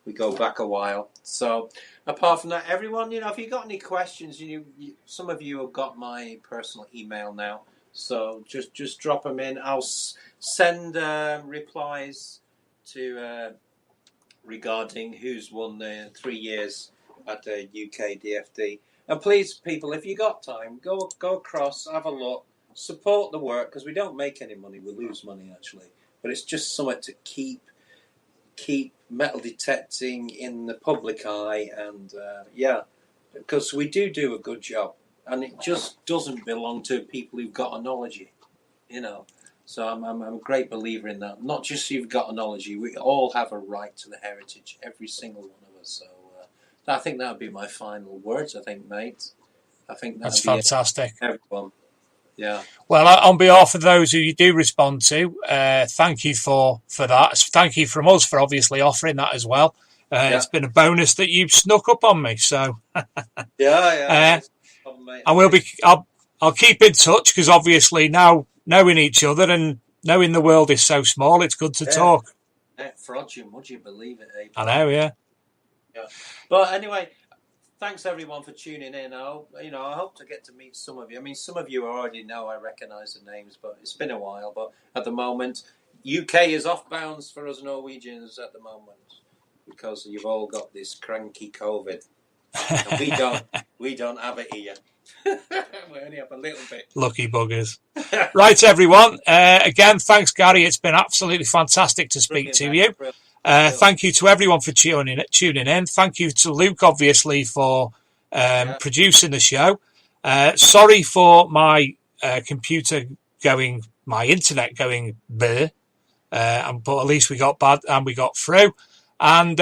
we go back a while. So, apart from that, everyone, if you've got any questions, some of you have got my personal email now. So just drop them in. I'll send replies to regarding who's won the 3 years at the UK DFD. And please, people, if you got time, go across, have a look, support the work, because we don't make any money. We lose money, actually. But it's just something to keep metal detecting in the public eye. And, because we do a good job. And it just doesn't belong to people who've got a knowledge, So I'm a great believer in that. Not just you've got a knowledge, we all have a right to the heritage, every single one of us. So I think that would be my final words, mate. I think that's fantastic. Everyone. Yeah. Well, on behalf of those who you do respond to, thank you for that. Thank you from us for obviously offering that as well. It's been a bonus that you've snuck up on me. So yeah. I'll keep in touch, because obviously now knowing each other and knowing the world is so small, it's good to talk. Frodium, would you believe it? Eh? I know, yeah. But anyway, thanks everyone for tuning in. I hope to get to meet some of you. I mean, some of you already know, I recognise the names, but it's been a while. But at the moment, UK is off bounds for us Norwegians at the moment, because you've all got this cranky COVID. And we don't have it here. We only have a little bit. Lucky buggers. Right, everyone. Again, thanks, Gary. It's been absolutely fantastic to speak to you. Thank you to everyone for tuning in. Thank you to Luke, obviously, for producing the show. Sorry for my my internet going bleh. But at least we got bad and we got through. And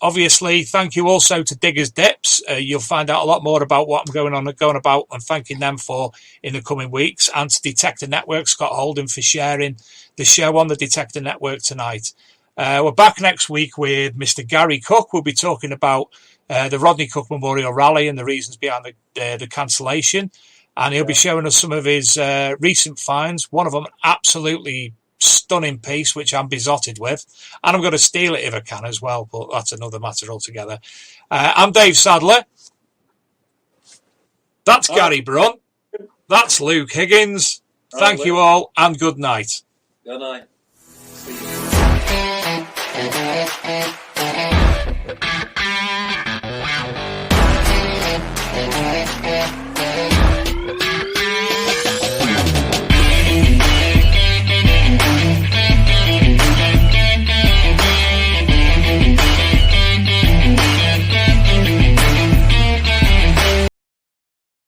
obviously, thank you also to Diggers Dips. You'll find out a lot more about what I'm going about and thanking them for in the coming weeks. And to Detector Network, Scott Holden, for sharing the show on the Detector Network tonight. We're back next week with Mr. Gary Cook. We'll be talking about the Rodney Cook Memorial Rally and the reasons behind the cancellation. And he'll be showing us some of his recent finds. One of them, absolutely stunning piece, which I'm besotted with, and I'm going to steal it if I can as well, but that's another matter altogether. I'm Dave Sadler. That's Gary Brun. That's Luke Higgins. Thank you all, and good night. Good night. See you.